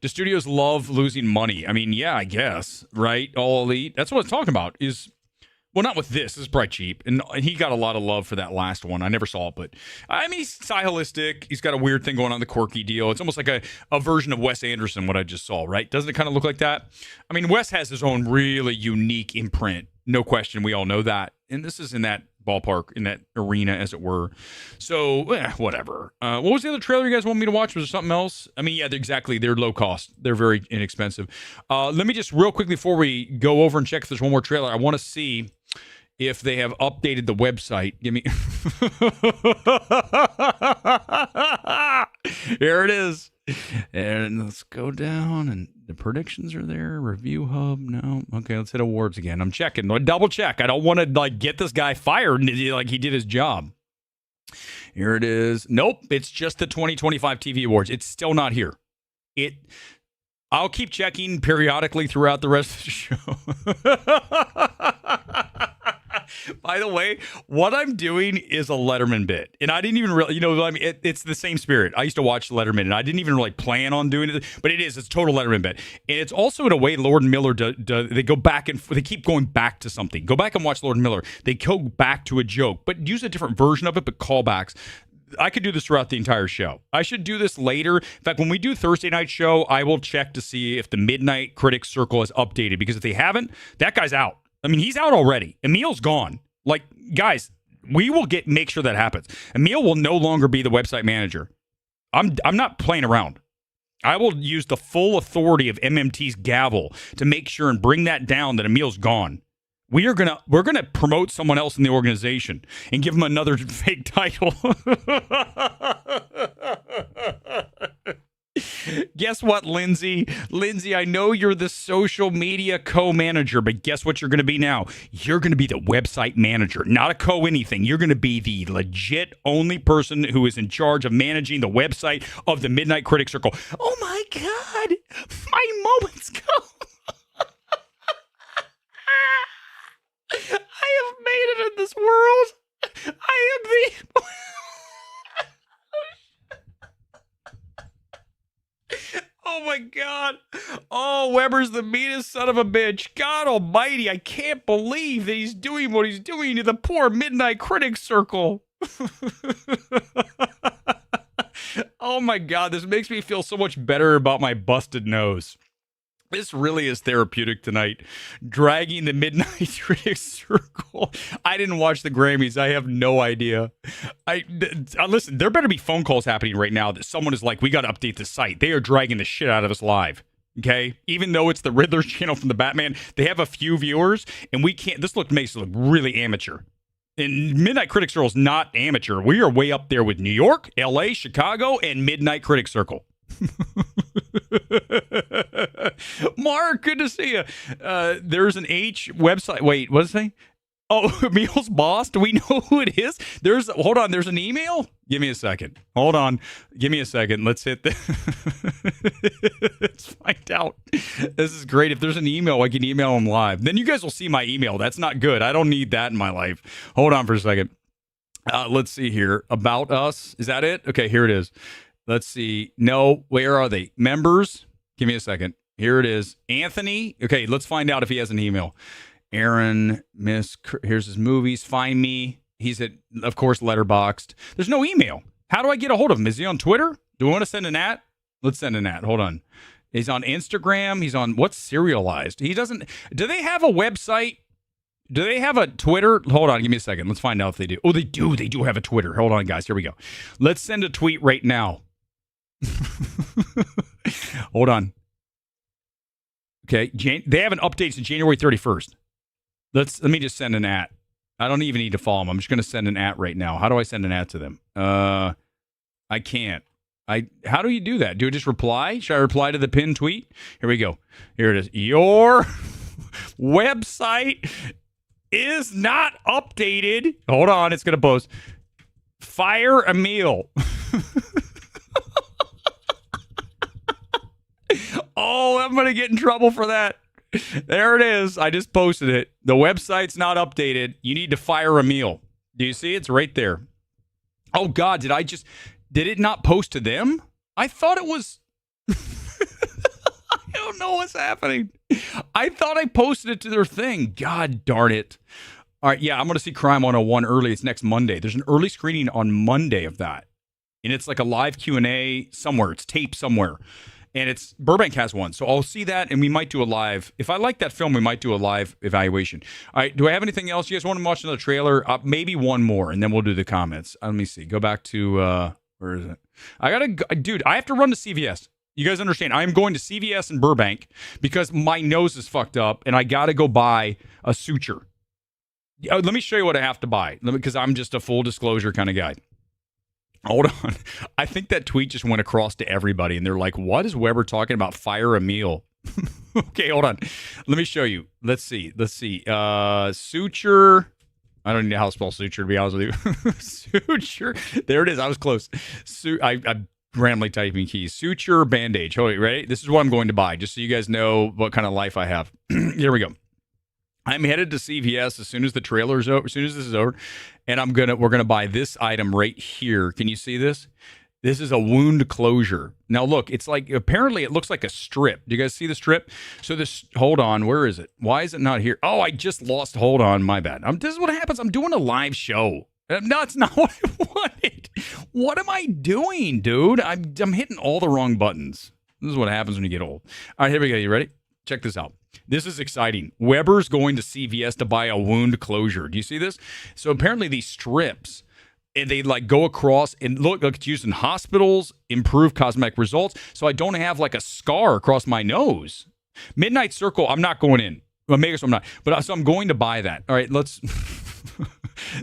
Do studios love losing money? I mean, yeah, I guess, right? All Elite. That's what it's talking about is... Well, not with this. This is probably cheap. And he got a lot of love for that last one. I never saw it, but I mean, he's stylistic. He's got a weird thing going on, the quirky deal. It's almost like a version of Wes Anderson, what I just saw, right? Doesn't it kind of look like that? I mean, Wes has his own really unique imprint. No question. We all know that. And this is in that ballpark, in that arena, as it were. So, whatever. What was the other trailer you guys want me to watch? Was there something else? I mean, yeah, exactly. They're low cost. They're very inexpensive. Let me just real quickly, before we go over and check if there's one more trailer, I want to see if they have updated the website. Give me... Here it is. And let's go down, and the predictions are there. Review Hub, no. Okay, let's hit awards again. I'm checking. Double check. I don't want to like get this guy fired like he did his job. Here it is. Nope, it's just the 2025 TV Awards. It's still not here. I'll keep checking periodically throughout the rest of the show. By the way, what I'm doing is a Letterman bit. And I didn't even really, I mean, it's the same spirit. I used to watch Letterman, and I didn't even really plan on doing it. But it's a total Letterman bit. And it's also in a way Lord and Miller, they go back and they keep going back to something. Go back and watch Lord and Miller. They go back to a joke, but use a different version of it, but callbacks. I could do this throughout the entire show. I should do this later. In fact, when we do Thursday night show, I will check to see if the Midnight Critics Circle is updated, because if they haven't, that guy's out. I mean, he's out already. Emil's gone. Like, guys, we will make sure that happens. Emil will no longer be the website manager. I'm not playing around. I will use the full authority of MMT's gavel to make sure and bring that down that Emil's gone. We're gonna promote someone else in the organization and give him another fake title. Guess what, Lindsay? Lindsay, I know you're the social media co-manager, but guess what you're going to be now? You're going to be the website manager, not a co-anything. You're going to be the legit only person who is in charge of managing the website of the Midnight Critics Circle. Oh my God, my moment's come. I have made it in this world. I am the... Oh my God. Oh, Weber's the meanest son of a bitch. God almighty, I can't believe that he's doing what he's doing to the poor Midnight Critics Circle. Oh my God, this makes me feel so much better about my busted nose. This really is therapeutic tonight. Dragging the Midnight Critics Circle. I didn't watch the Grammys. I have no idea. Listen, there better be phone calls happening right now that someone is like, we got to update the site. They are dragging the shit out of us live. Okay? Even though it's the Riddler's channel from the Batman, they have a few viewers, and we can't. This makes it look really amateur. And Midnight Critics Circle is not amateur. We are way up there with New York, LA, Chicago, and Midnight Critics Circle. Mark, good to see you. There's an H website. Wait, what does it say? Oh, Emil's boss. Do we know who it is? Hold on. There's an email. Give me a second. Hold on. Give me a second. Let's hit let's find out. This is great. If there's an email, I can email them live. Then you guys will see my email. That's not good. I don't need that in my life. Hold on for a second. Let's see here. About us. Is that it? Okay, here it is. Let's see. No, where are they? Members? Give me a second. Here it is. Anthony. Okay, let's find out if he has an email. Aaron, here's his movies. Find me. He's at, of course, Letterboxd. There's no email. How do I get a hold of him? Is he on Twitter? Do we want to send an at? Let's send an at. Hold on. He's on Instagram. He's on, what's serialized? He doesn't, do they have a website? Do they have a Twitter? Hold on, give me a second. Let's find out if they do. Oh, they do. They do have a Twitter. Hold on, guys. Here we go. Let's send a tweet right now. Hold on. Okay, they haven't updated since January 31st. Let me just send an at. I don't even need to follow them. I'm just going to send an at right now. How do I send an at to them? I can't. How do you do that? Do I just reply? Should I reply to the pinned tweet? Here we go. Here it is. Website is not updated. Hold on, it's going to post. Fire a meal. Oh, I'm going to get in trouble for that. There it is. I just posted it. The website's not updated. You need to fire a meal. Do you see? It's right there. Oh, God, did it not post to them? I thought it was... I don't know what's happening. I thought I posted it to their thing. God darn it. All right, yeah, I'm going to see Crime 101 early. It's next Monday. There's an early screening on Monday of that. And it's like a live Q&A somewhere. It's taped somewhere. And it's Burbank has one. So I'll see that, and we might do a live. If I like that film, we might do a live evaluation. All right, do I have anything else? You guys want to watch another trailer? Maybe one more, and then we'll do the comments. Let me see. Go back to, where is it? I got to, dude, I have to run to CVS. You guys understand? I'm going to CVS in Burbank because my nose is fucked up, and I got to go buy a suture. Let me show you what I have to buy, because I'm just a full disclosure kind of guy. Hold on. I think that tweet just went across to everybody, and they're like, what is Weber talking about? Fire a meal. Okay, hold on. Let me show you. Let's see. Suture. I don't know how to spell suture, to be honest with you. Suture. There it is. I was close. I'm randomly typing keys. Suture bandage. Hold it, ready? This is what I'm going to buy, just so you guys know what kind of life I have. Here we go. I'm headed to CVS as soon as the trailer's over, as soon as this is over, and we're gonna buy this item right here. Can you see this? This is a wound closure. Now look, it's like, apparently it looks like a strip. Do you guys see the strip? So this, hold on, where is it? Why is it not here? Oh, I just lost, hold on, my bad. This is what happens. I'm doing a live show. No, it's not what I wanted. What am I doing, dude? I'm hitting all the wrong buttons. This is what happens when you get old. All right, here we go. You ready? Check this out. This is exciting. Weber's going to CVS to buy a wound closure. Do you see this? So apparently these strips, and they like go across and look like it's used in hospitals, improve cosmetic results. So I don't have like a scar across my nose. Midnight Circle, I'm not going in. Well, maybe I'm not. But so I'm going to buy that. All right, let's...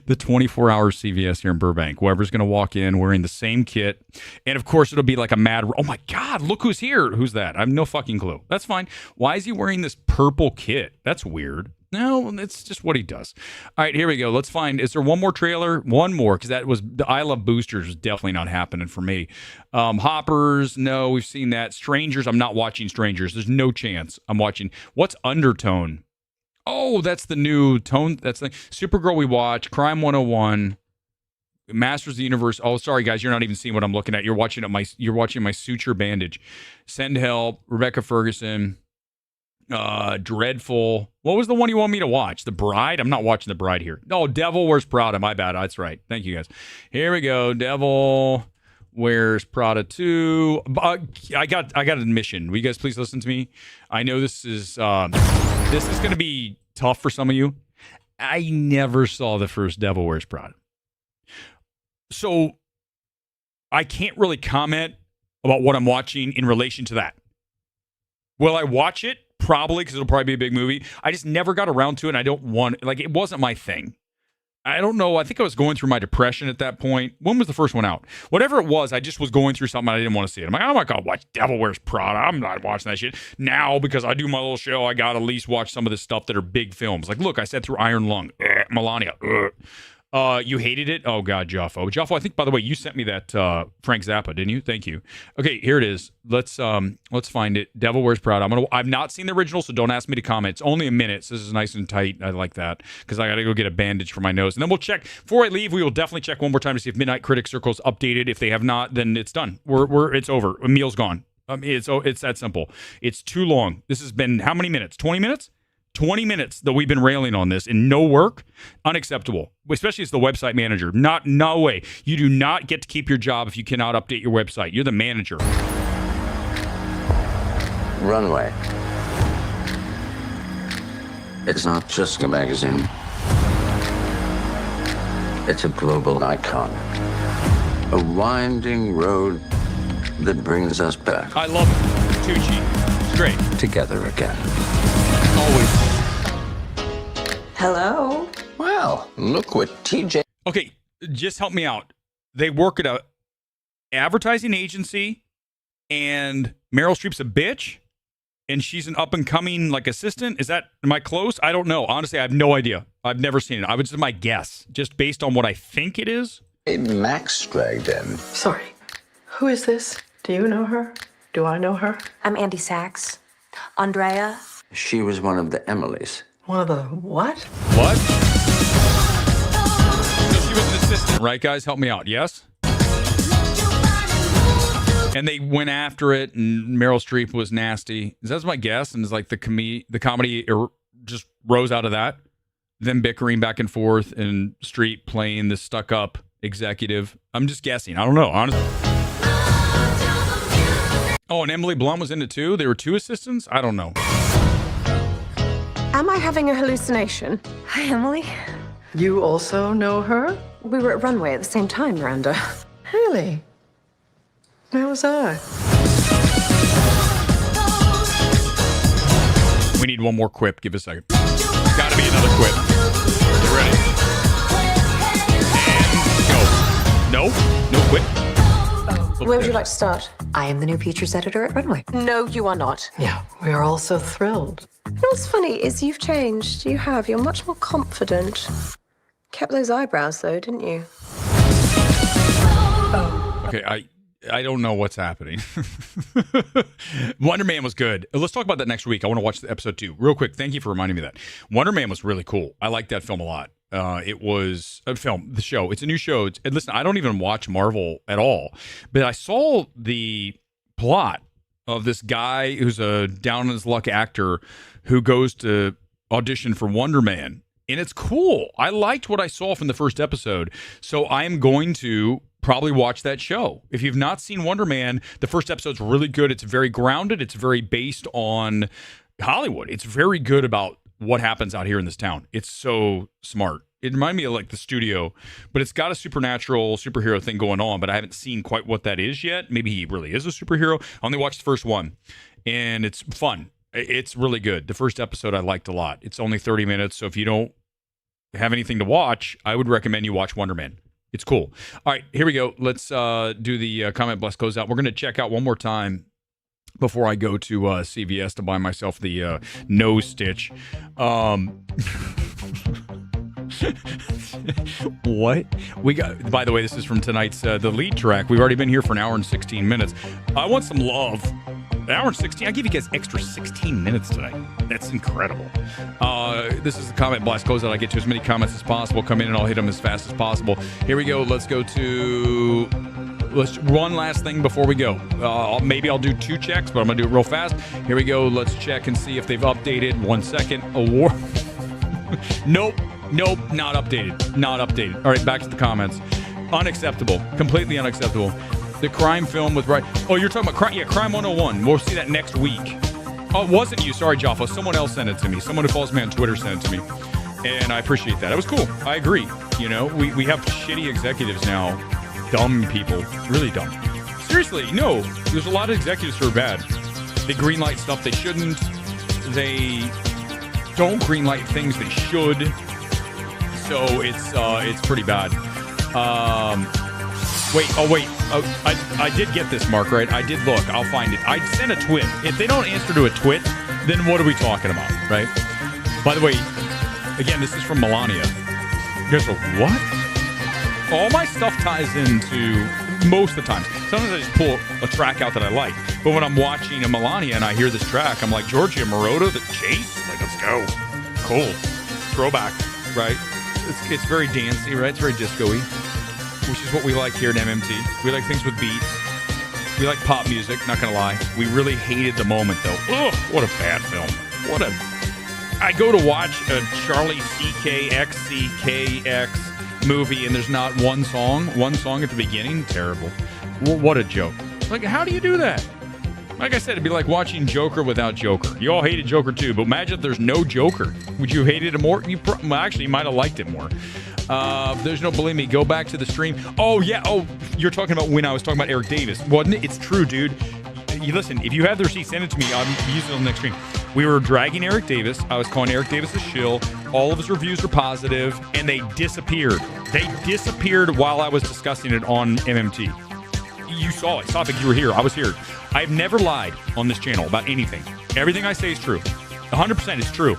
The 24-hour CVS here in Burbank. Weber's going to walk in wearing the same kit. And, of course, it'll be like a mad... Oh, my God, look who's here. Who's that? I have no fucking clue. That's fine. Why is he wearing this purple kit? That's weird. No, it's just what he does. All right, here we go. Let's find... Is there one more trailer? One more, because that was... The I Love Boosters was definitely not happening for me. Hoppers, no, we've seen that. Strangers, I'm not watching Strangers. There's no chance I'm watching... What's Undertone? Oh, that's the new tone. That's the Supergirl we watch. Crime 101. Masters of the Universe. Oh, sorry guys, you're not even seeing what I'm looking at. You're watching my suture bandage. Send Help. Rebecca Ferguson. Dreadful. What was the one you want me to watch? The Bride? I'm not watching The Bride here. Oh, Devil Wears Prada. My bad. That's right. Thank you guys. Here we go. Devil Wears Prada 2. I got an admission. Will you guys please listen to me? I know this is going to be tough for some of you. I never saw the first Devil Wears Prada. So I can't really comment about what I'm watching in relation to that. Will I watch it? Probably, because it'll probably be a big movie. I just never got around to it, and I don't want... Like, it wasn't my thing. I don't know. I think I was going through my depression at that point. When was the first one out? Whatever it was, I just was going through something I didn't want to see it. I'm like, I'm not going to watch Devil Wears Prada. I'm not watching that shit. Now, because I do my little show, I got to at least watch some of this stuff that are big films. Like, look, I sat through Iron Lung. Melania. You hated it? Oh, God, Joffo. Joffo, I think, by the way, you sent me that Frank Zappa, didn't you? Thank you. Okay, here it is. Let's find it. Devil Wears Prada. I've not seen the original, so don't ask me to comment. It's only a minute, so this is nice and tight. I like that, because I got to go get a bandage for my nose. And then we'll check. Before I leave, we will definitely check one more time to see if Midnight Critic Circle's updated. If they have not, then it's done. It's over. A meal's gone. It's that simple. It's too long. This has been how many minutes? 20 minutes? 20 minutes that we've been railing on this and no work. Unacceptable. Especially as the website manager. No way. You do not get to keep your job if you cannot update your website. You're the manager. Runway. It's not just a magazine. It's a global icon. A winding road that brings us back. I love it. Tucci. It's great. Together again. Always. Hello? Well, look what TJ... Okay, just help me out. They work at a advertising agency, and Meryl Streep's a bitch, and she's an up and coming like assistant. Am I close? I don't know. Honestly, I have no idea. I've never seen it. I would just my guess, just based on what I think it is. Hey, Max dragged in. Sorry. Who is this? Do you know her? Do I know her? I'm Andy Sachs. Andrea. She was one of the Emilys. One of the what? What? So she was an assistant, right, guys? Help me out. Yes? And they went after it, and Meryl Streep was nasty. That's my guess. And it's like the comedy just rose out of that. Them bickering back and forth, and Streep playing this stuck-up executive. I'm just guessing. I don't know, honestly. Oh, and Emily Blunt was in it too? There were two assistants? I don't know. Am I having a hallucination? Hi, Emily. You also know her? We were at Runway at the same time, Miranda. Really? Where was I? We need one more quip. Give us a second. Gotta be another quip. You ready? And go. No quip. Where would you like to start? I am the new features editor at Runway. No, you are not. Yeah, we are all so thrilled. You know what's funny is you've changed. You have. You're much more confident. Kept those eyebrows, though, didn't you? Okay, I don't know what's happening. Wonder Man was good. Let's talk about that next week. I want to watch the episode 2 real quick. Thank you for reminding me of that. Wonder Man was really cool. I liked that film a lot. It was a film, the show. It's a new show. And listen, I don't even watch Marvel at all, but I saw the plot of this guy who's a down on his luck actor who goes to audition for Wonder Man. And it's cool. I liked what I saw from the first episode. So I'm going to probably watch that show. If you've not seen Wonder Man, the first episode's really good. It's very grounded. It's very based on Hollywood. It's very good about what happens out here in this town. It's so smart. It reminded me of like The Studio, but it's got a superhero thing going on, but I haven't seen quite what that is yet. Maybe he really is a superhero. I only watched the first one, and it's fun. It's really good. The first episode I liked a lot. It's only 30 minutes, so if you don't have anything to watch, I would recommend you watch Wonder Man. It's cool. All right, here we go. Let's do the comment bless goes out. We're going to check out one more time before I go to CVS to buy myself the nose stitch. What? We got, by the way, this is from tonight's the lead track. We've already been here for an hour and 16 minutes. I want some love. An hour and 16. I give you guys extra 16 minutes tonight. That's incredible. This is the comment blast goes out. I get to as many comments as possible. Come in and I'll hit them as fast as possible. Here we go. Let's one last thing before we go. Maybe I'll do 2 checks, but I'm going to do it real fast. Here we go. Let's check and see if they've updated. 1 second. Award. Nope, not updated. All right, back to the comments. Unacceptable. Completely unacceptable. The crime film with right. Oh, you're talking about crime? Yeah, Crime 101. We'll see that next week. Oh, it wasn't you. Sorry, Jaffa. Someone else sent it to me. Someone who follows me on Twitter sent it to me. And I appreciate that. It was cool. I agree. You know, we have shitty executives now. Dumb people. Really dumb. Seriously, no. There's a lot of executives who are bad. They greenlight stuff they shouldn't. They don't greenlight things they should. So it's pretty bad. I did get this, Mark, right? I did look. I'll find it. I sent a twit. If they don't answer to a twit, then what are we talking about, right? By the way, again, this is from Melania. You guys go, what? All my stuff ties into, most of the time. Sometimes I just pull a track out that I like. But when I'm watching a Melania and I hear this track, I'm like, Giorgia Moroder, The Chase? Like, let's go. Cool. Throwback, right? It's very dancey, right? It's very disco-y, which is what we like here at MMT. We like things with beats. We like pop music, not gonna lie. We really hated the moment, though. Ugh, what a bad film. I go to watch a Charlie CKXCKX movie, and there's not one song at the beginning. Terrible. What a joke. Like, how do you do that? Like I said, it'd be like watching Joker without Joker. You all hated Joker too, but imagine if there's no Joker. Would you have hated it more? You might have liked it more. There's no believe me. Go back to the stream. Oh, yeah. Oh, you're talking about when I was talking about Eric Davis. Wasn't it? It's true, dude. You listen, if you have the receipt, send it to me. I'll use it on the next stream. We were dragging Eric Davis. I was calling Eric Davis a shill. All of his reviews were positive, and they disappeared. They disappeared while I was discussing it on MMT. You saw it. Stop it. You were here. I was here. I've never lied on this channel about anything. Everything I say is true. 100% is true.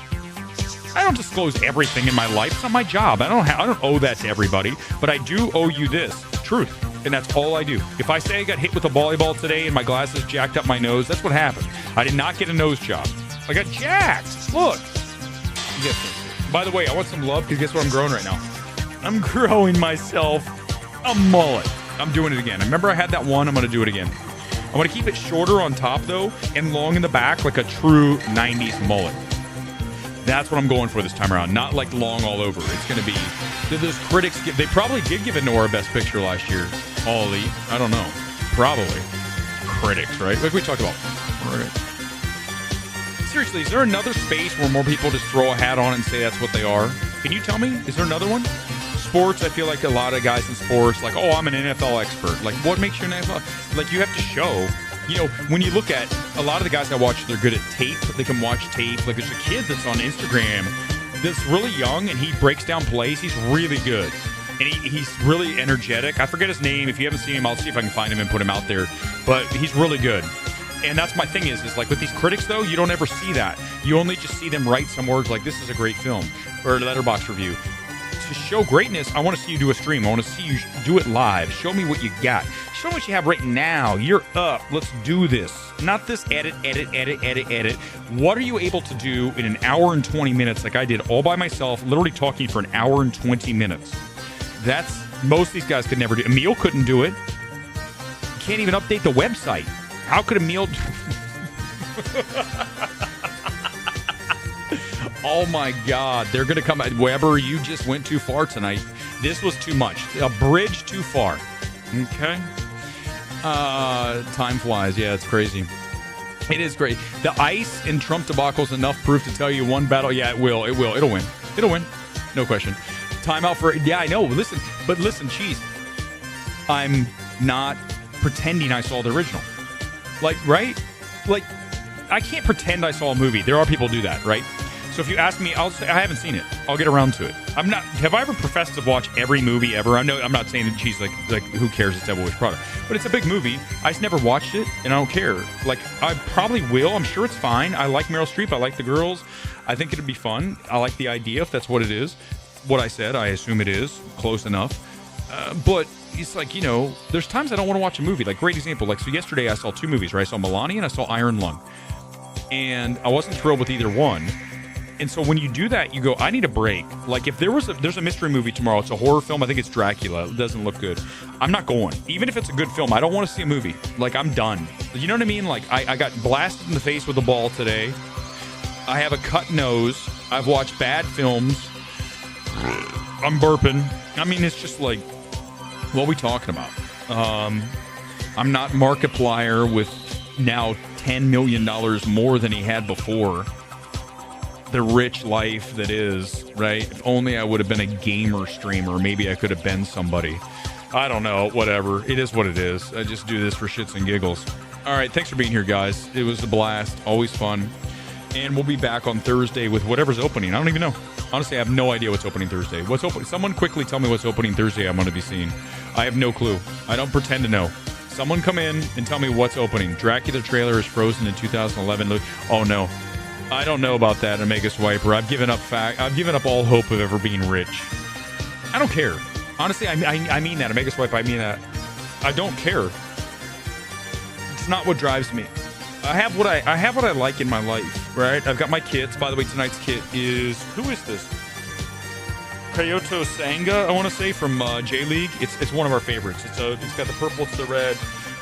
I don't disclose everything in my life. It's not my job. I don't owe that to everybody, but I do owe you this truth, and that's all I do. If I say I got hit with a volleyball today and my glasses jacked up my nose, that's what happened. I did not get a nose job. I got jacked. Look. By the way, I want some love because guess what I'm growing right now? I'm growing myself a mullet. I'm doing it again. Remember I had that one? I'm going to do it again. I want to keep it shorter on top though and long in the back like a true 90s mullet. That's what I'm going for this time around. Not like long all over. It's going to be... Those critics... They probably did give it Nora Best Picture last year. All elite. I don't know. Probably. Critics, right? Like we talked about. Right. Seriously, is there another space where more people just throw a hat on and say that's what they are? Can you tell me? Is there another one? Sports, I feel like a lot of guys in sports, like, oh, I'm an NFL expert. Like, what makes you an NFL? Like, you have to show... You know, when you look at a lot of the guys I watch, they're good at tape. They can watch tape. Like, there's a kid that's on Instagram that's really young, and he breaks down plays. He's really good. And he's really energetic. I forget his name. If you haven't seen him, I'll see if I can find him and put him out there. But he's really good. And that's my thing is like with these critics, though, you don't ever see that. You only just see them write some words like, this is a great film, or a letterbox review. To show greatness, I want to see you do a stream. I want to see you do it live. Show me what you got. Show me what you have right now. You're up. Let's do this. Not this edit. What are you able to do in an hour and 20 minutes like I did all by myself, literally talking for an hour and 20 minutes? That's, most of these guys could never do. Emil couldn't do it. You can't even update the website. How could Emil... Oh my God, they're going to come at Weber. You just went too far tonight. This was too much. A bridge too far. Okay. Time flies. Yeah, it's crazy. It is great. The ice and Trump debacle is enough proof to tell you one battle. Yeah, it will. It will. It'll win. It'll win. No question. Timeout for... Yeah, I know. Listen, cheese. I'm not pretending I saw the original. Like, right? Like, I can't pretend I saw a movie. There are people who do that, right? So if you ask me, I'll say I haven't seen it. I'll get around to it. I'm not. Have I ever professed to watch every movie ever? I know I'm not saying that she's like who cares? It's Devil Wish Prada, but it's a big movie. I just never watched it, and I don't care. Like I probably will. I'm sure it's fine. I like Meryl Streep. I like the girls. I think it'd be fun. I like the idea if that's what it is. What I said, I assume it is close enough. But it's like, you know, there's times I don't want to watch a movie. Like great example. Like so yesterday I saw two movies. Right, I saw Melania and I saw Iron Lung, and I wasn't thrilled with either one. And so when you do that, you go, I need a break. Like if there's a mystery movie tomorrow, it's a horror film. I think it's Dracula. It doesn't look good. I'm not going. Even if it's a good film, I don't want to see a movie. Like I'm done. You know what I mean? Like I got blasted in the face with a ball today. I have a cut nose. I've watched bad films. I'm burping. I mean, it's just like, what are we talking about? I'm not Markiplier with now $10 million more than he had before. The rich life that is, right? If only I would have been a gamer streamer. Maybe I could have been somebody. I don't know. Whatever. It is what it is. I just do this for shits and giggles. All right. Thanks for being here, guys. It was a blast. Always fun. And we'll be back on Thursday with whatever's opening. I don't even know. Honestly, I have no idea what's opening Thursday. What's opening? Someone quickly tell me what's opening Thursday I'm going to be seeing. I have no clue. I don't pretend to know. Someone come in and tell me what's opening. Dracula trailer is frozen in 2011. Oh, no. I don't know about that, Omega Swiper. I've given up all hope of ever being rich. I don't care. Honestly, I mean that. Omega Swiper, I mean that. I don't care. It's not what drives me. I have what I like in my life, right? I've got my kits. By the way, tonight's kit is, who is this? Kyoto Sanga, I want to say, from J League. It's one of our favorites. It's got the purple, it's the red.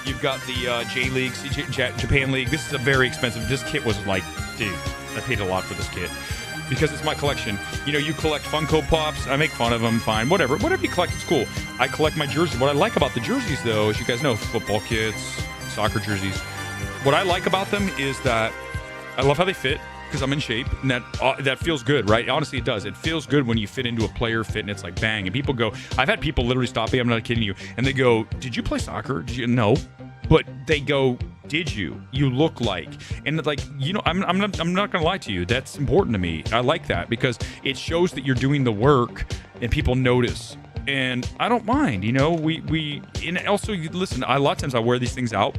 You've got the J League, Japan League. This is a very expensive. This kit was like, dude, I paid a lot for this kit because it's my collection. You know, you collect Funko Pops. I make fun of them. Fine, whatever you collect, it's cool. I collect my jerseys. What I like about the jerseys, though, as you guys know, football kits, soccer jerseys. What I like about them is that I love how they fit because I'm in shape, and that feels good, right? Honestly, it does. It feels good when you fit into a player fit, and it's like bang. And people go, I've had people literally stop me. I'm not kidding you, and they go, "Did you play soccer?" Did you? No, but they go, "Did you? You look like," and like, you know, I'm not gonna lie to you. That's important to me. I like that because it shows that you're doing the work, and people notice. And I don't mind, and also, listen, a lot of times I wear these things out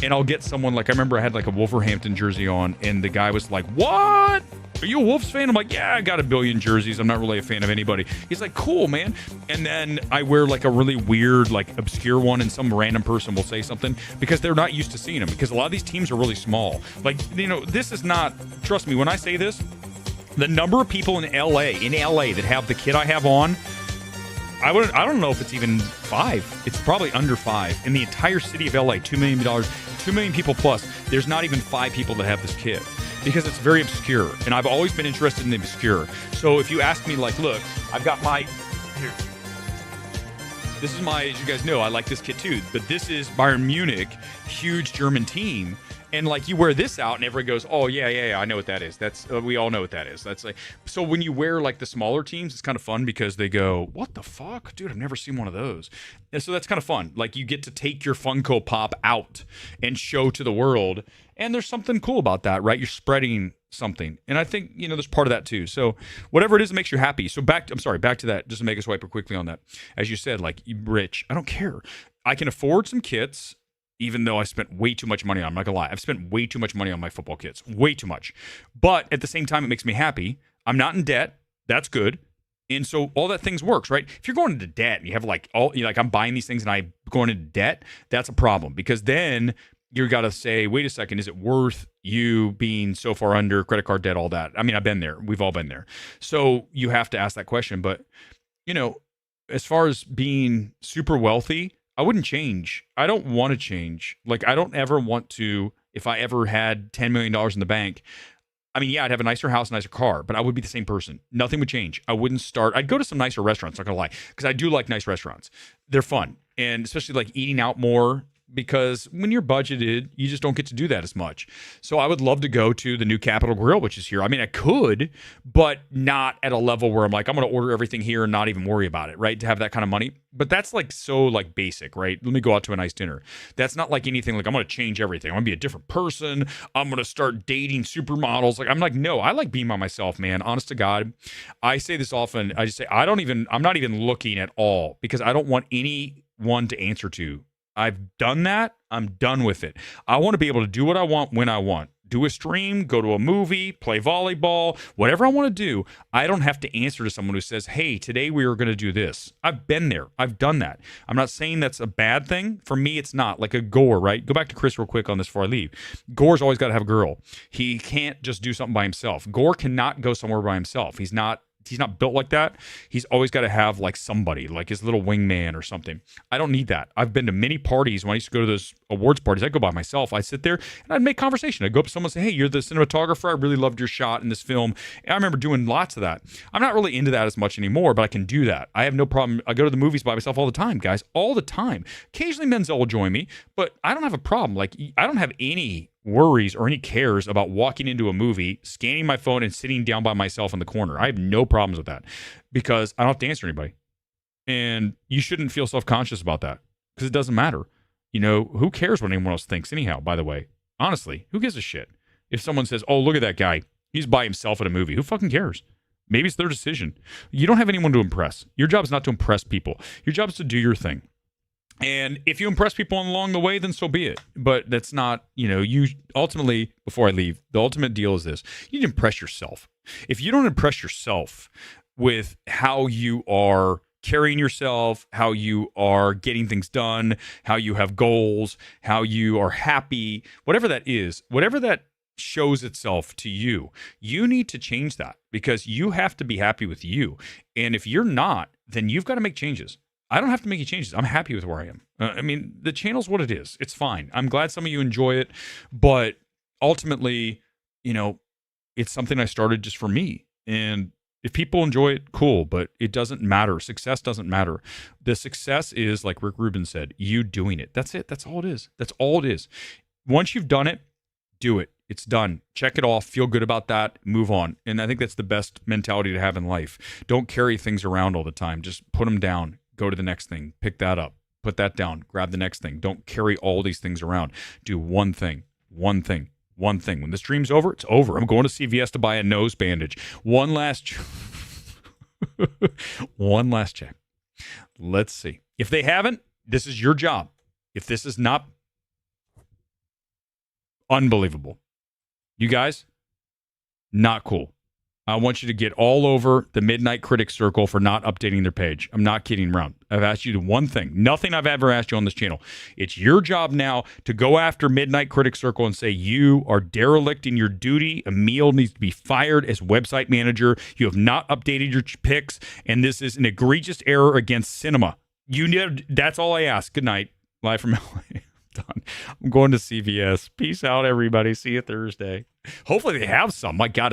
and I'll get someone, like, I remember I had like a Wolverhampton jersey on and the guy was like, what? Are you a Wolves fan? I'm like, yeah, I got a billion jerseys. I'm not really a fan of anybody. He's like, cool, man. And then I wear like a really weird, like obscure one and some random person will say something because they're not used to seeing them, because a lot of these teams are really small. Like, this is not, trust me, when I say this, the number of people in LA that have the kit I have on, I don't know if it's even 5. It's probably under 5. In the entire city of LA, $2 million, 2 million people plus, there's not even 5 people that have this kit because it's very obscure. And I've always been interested in the obscure. So if you ask me, like, look, I've got here. This is as you guys know, I like this kit too. But this is Bayern Munich, huge German team. And like you wear this out and everybody goes, oh yeah, I know what that is. That's we all know what that is. That's like, so when you wear like the smaller teams, it's kind of fun because they go, what the fuck, dude? I've never seen one of those. And so that's kind of fun. Like you get to take your Funko Pop out and show to the world, and there's something cool about that, right? You're spreading something, and I think there's part of that too. So whatever it is that makes you happy. So back to that, just to make us wipe quickly on that. As you said, like, you rich, I don't care. I can afford some kits. Even though I spent way too much money on, I'm not gonna lie, I've spent way too much money on my football kits, way too much. But at the same time, it makes me happy. I'm not in debt. That's good. And so all that things works, right? If you're going into debt and you have like I'm buying these things and I'm going into debt, that's a problem, because then you got to say, wait a second, is it worth you being so far under credit card debt, all that? I mean, I've been there. We've all been there. So you have to ask that question. But, as far as being super wealthy, I wouldn't change. I don't want to change. Like, I don't ever want to, if I ever had $10 million in the bank, I mean, yeah, I'd have a nicer house, nicer car, but I would be the same person. Nothing would change. I'd go to some nicer restaurants, not gonna lie, because I do like nice restaurants. They're fun. And especially like eating out more, because when you're budgeted, you just don't get to do that as much. So I would love to go to the new Capitol Grill, which is here. I mean, I could, but not at a level where I'm like, I'm going to order everything here and not even worry about it, right? To have that kind of money. But that's like so like basic, right? Let me go out to a nice dinner. That's not like anything like I'm going to change everything. I'm going to be a different person. I'm going to start dating supermodels. Like, I'm like, no, I like being by myself, man. Honest to God. I say this often. I just say, I'm not even looking at all, because I don't want anyone to answer to. I've done that. I'm done with it. I want to be able to do what I want when I want. Do a stream, go to a movie, play volleyball, whatever I want to do. I don't have to answer to someone who says, hey, today we are going to do this. I've been there. I've done that. I'm not saying that's a bad thing. For me, it's not. Like a Gore, right? Go back to Chris real quick on this before I leave. Gore's always got to have a girl. He can't just do something by himself. Gore cannot go somewhere by himself. He's not built like that. He's always got to have like somebody, like his little wingman or something. I don't need that. I've been to many parties. When I used to go to those awards parties, I'd go by myself. I'd sit there and I'd make conversation. I'd go up to someone and say, hey, you're the cinematographer. I really loved your shot in this film. And I remember doing lots of that. I'm not really into that as much anymore, but I can do that. I have no problem. I go to the movies by myself all the time, guys, all the time. Occasionally Menzel will join me, but I don't have a problem. Like, I don't have any worries or any cares about walking into a movie, scanning my phone, and sitting down by myself in the corner. I have no problems with that, because I don't have to answer anybody. And you shouldn't feel self-conscious about that, because it doesn't matter. Who cares what anyone else thinks anyhow, by the way? Honestly, who gives a shit? If someone says, oh, look at that guy, he's by himself at a movie, who fucking cares? Maybe it's their decision. You don't have anyone to impress. Your job is not to impress people. Your job is to do your thing. And if you impress people along the way, then so be it. But that's not, you ultimately, before I leave, the ultimate deal is this. You need to impress yourself. If you don't impress yourself with how you are carrying yourself, how you are getting things done, how you have goals, how you are happy, whatever that is, whatever that shows itself to you, you need to change that, because you have to be happy with you. And if you're not, then you've got to make changes. I don't have to make any changes. I'm happy with where I am. I mean, the channel's what it is. It's fine. I'm glad some of you enjoy it, but ultimately, it's something I started just for me. And if people enjoy it, cool, but it doesn't matter. Success doesn't matter. The success is, like Rick Rubin said, you doing it. That's it. That's all it is. That's all it is. Once you've done it, do it. It's done. Check it off. Feel good about that. Move on. And I think that's the best mentality to have in life. Don't carry things around all the time. Just put them down. Go to the next thing. Pick that up. Put that down. Grab the next thing. Don't carry all these things around. Do one thing. One thing. One thing. When the stream's over, it's over. I'm going to CVS to buy a nose bandage. One last check. Let's see. If they haven't, this is your job. If this is not unbelievable, you guys, not cool. I want you to get all over the Midnight Critic Circle for not updating their page. I'm not kidding around. I've asked you to one thing. Nothing I've ever asked you on this channel. It's your job now to go after Midnight Critic Circle and say you are derelict in your duty. Emil needs to be fired as website manager. You have not updated your pics, and this is an egregious error against cinema. That's all I ask. Good night. Live from LA. Done. I'm going to CVS. Peace out, everybody. See you Thursday. Hopefully they have some. My God.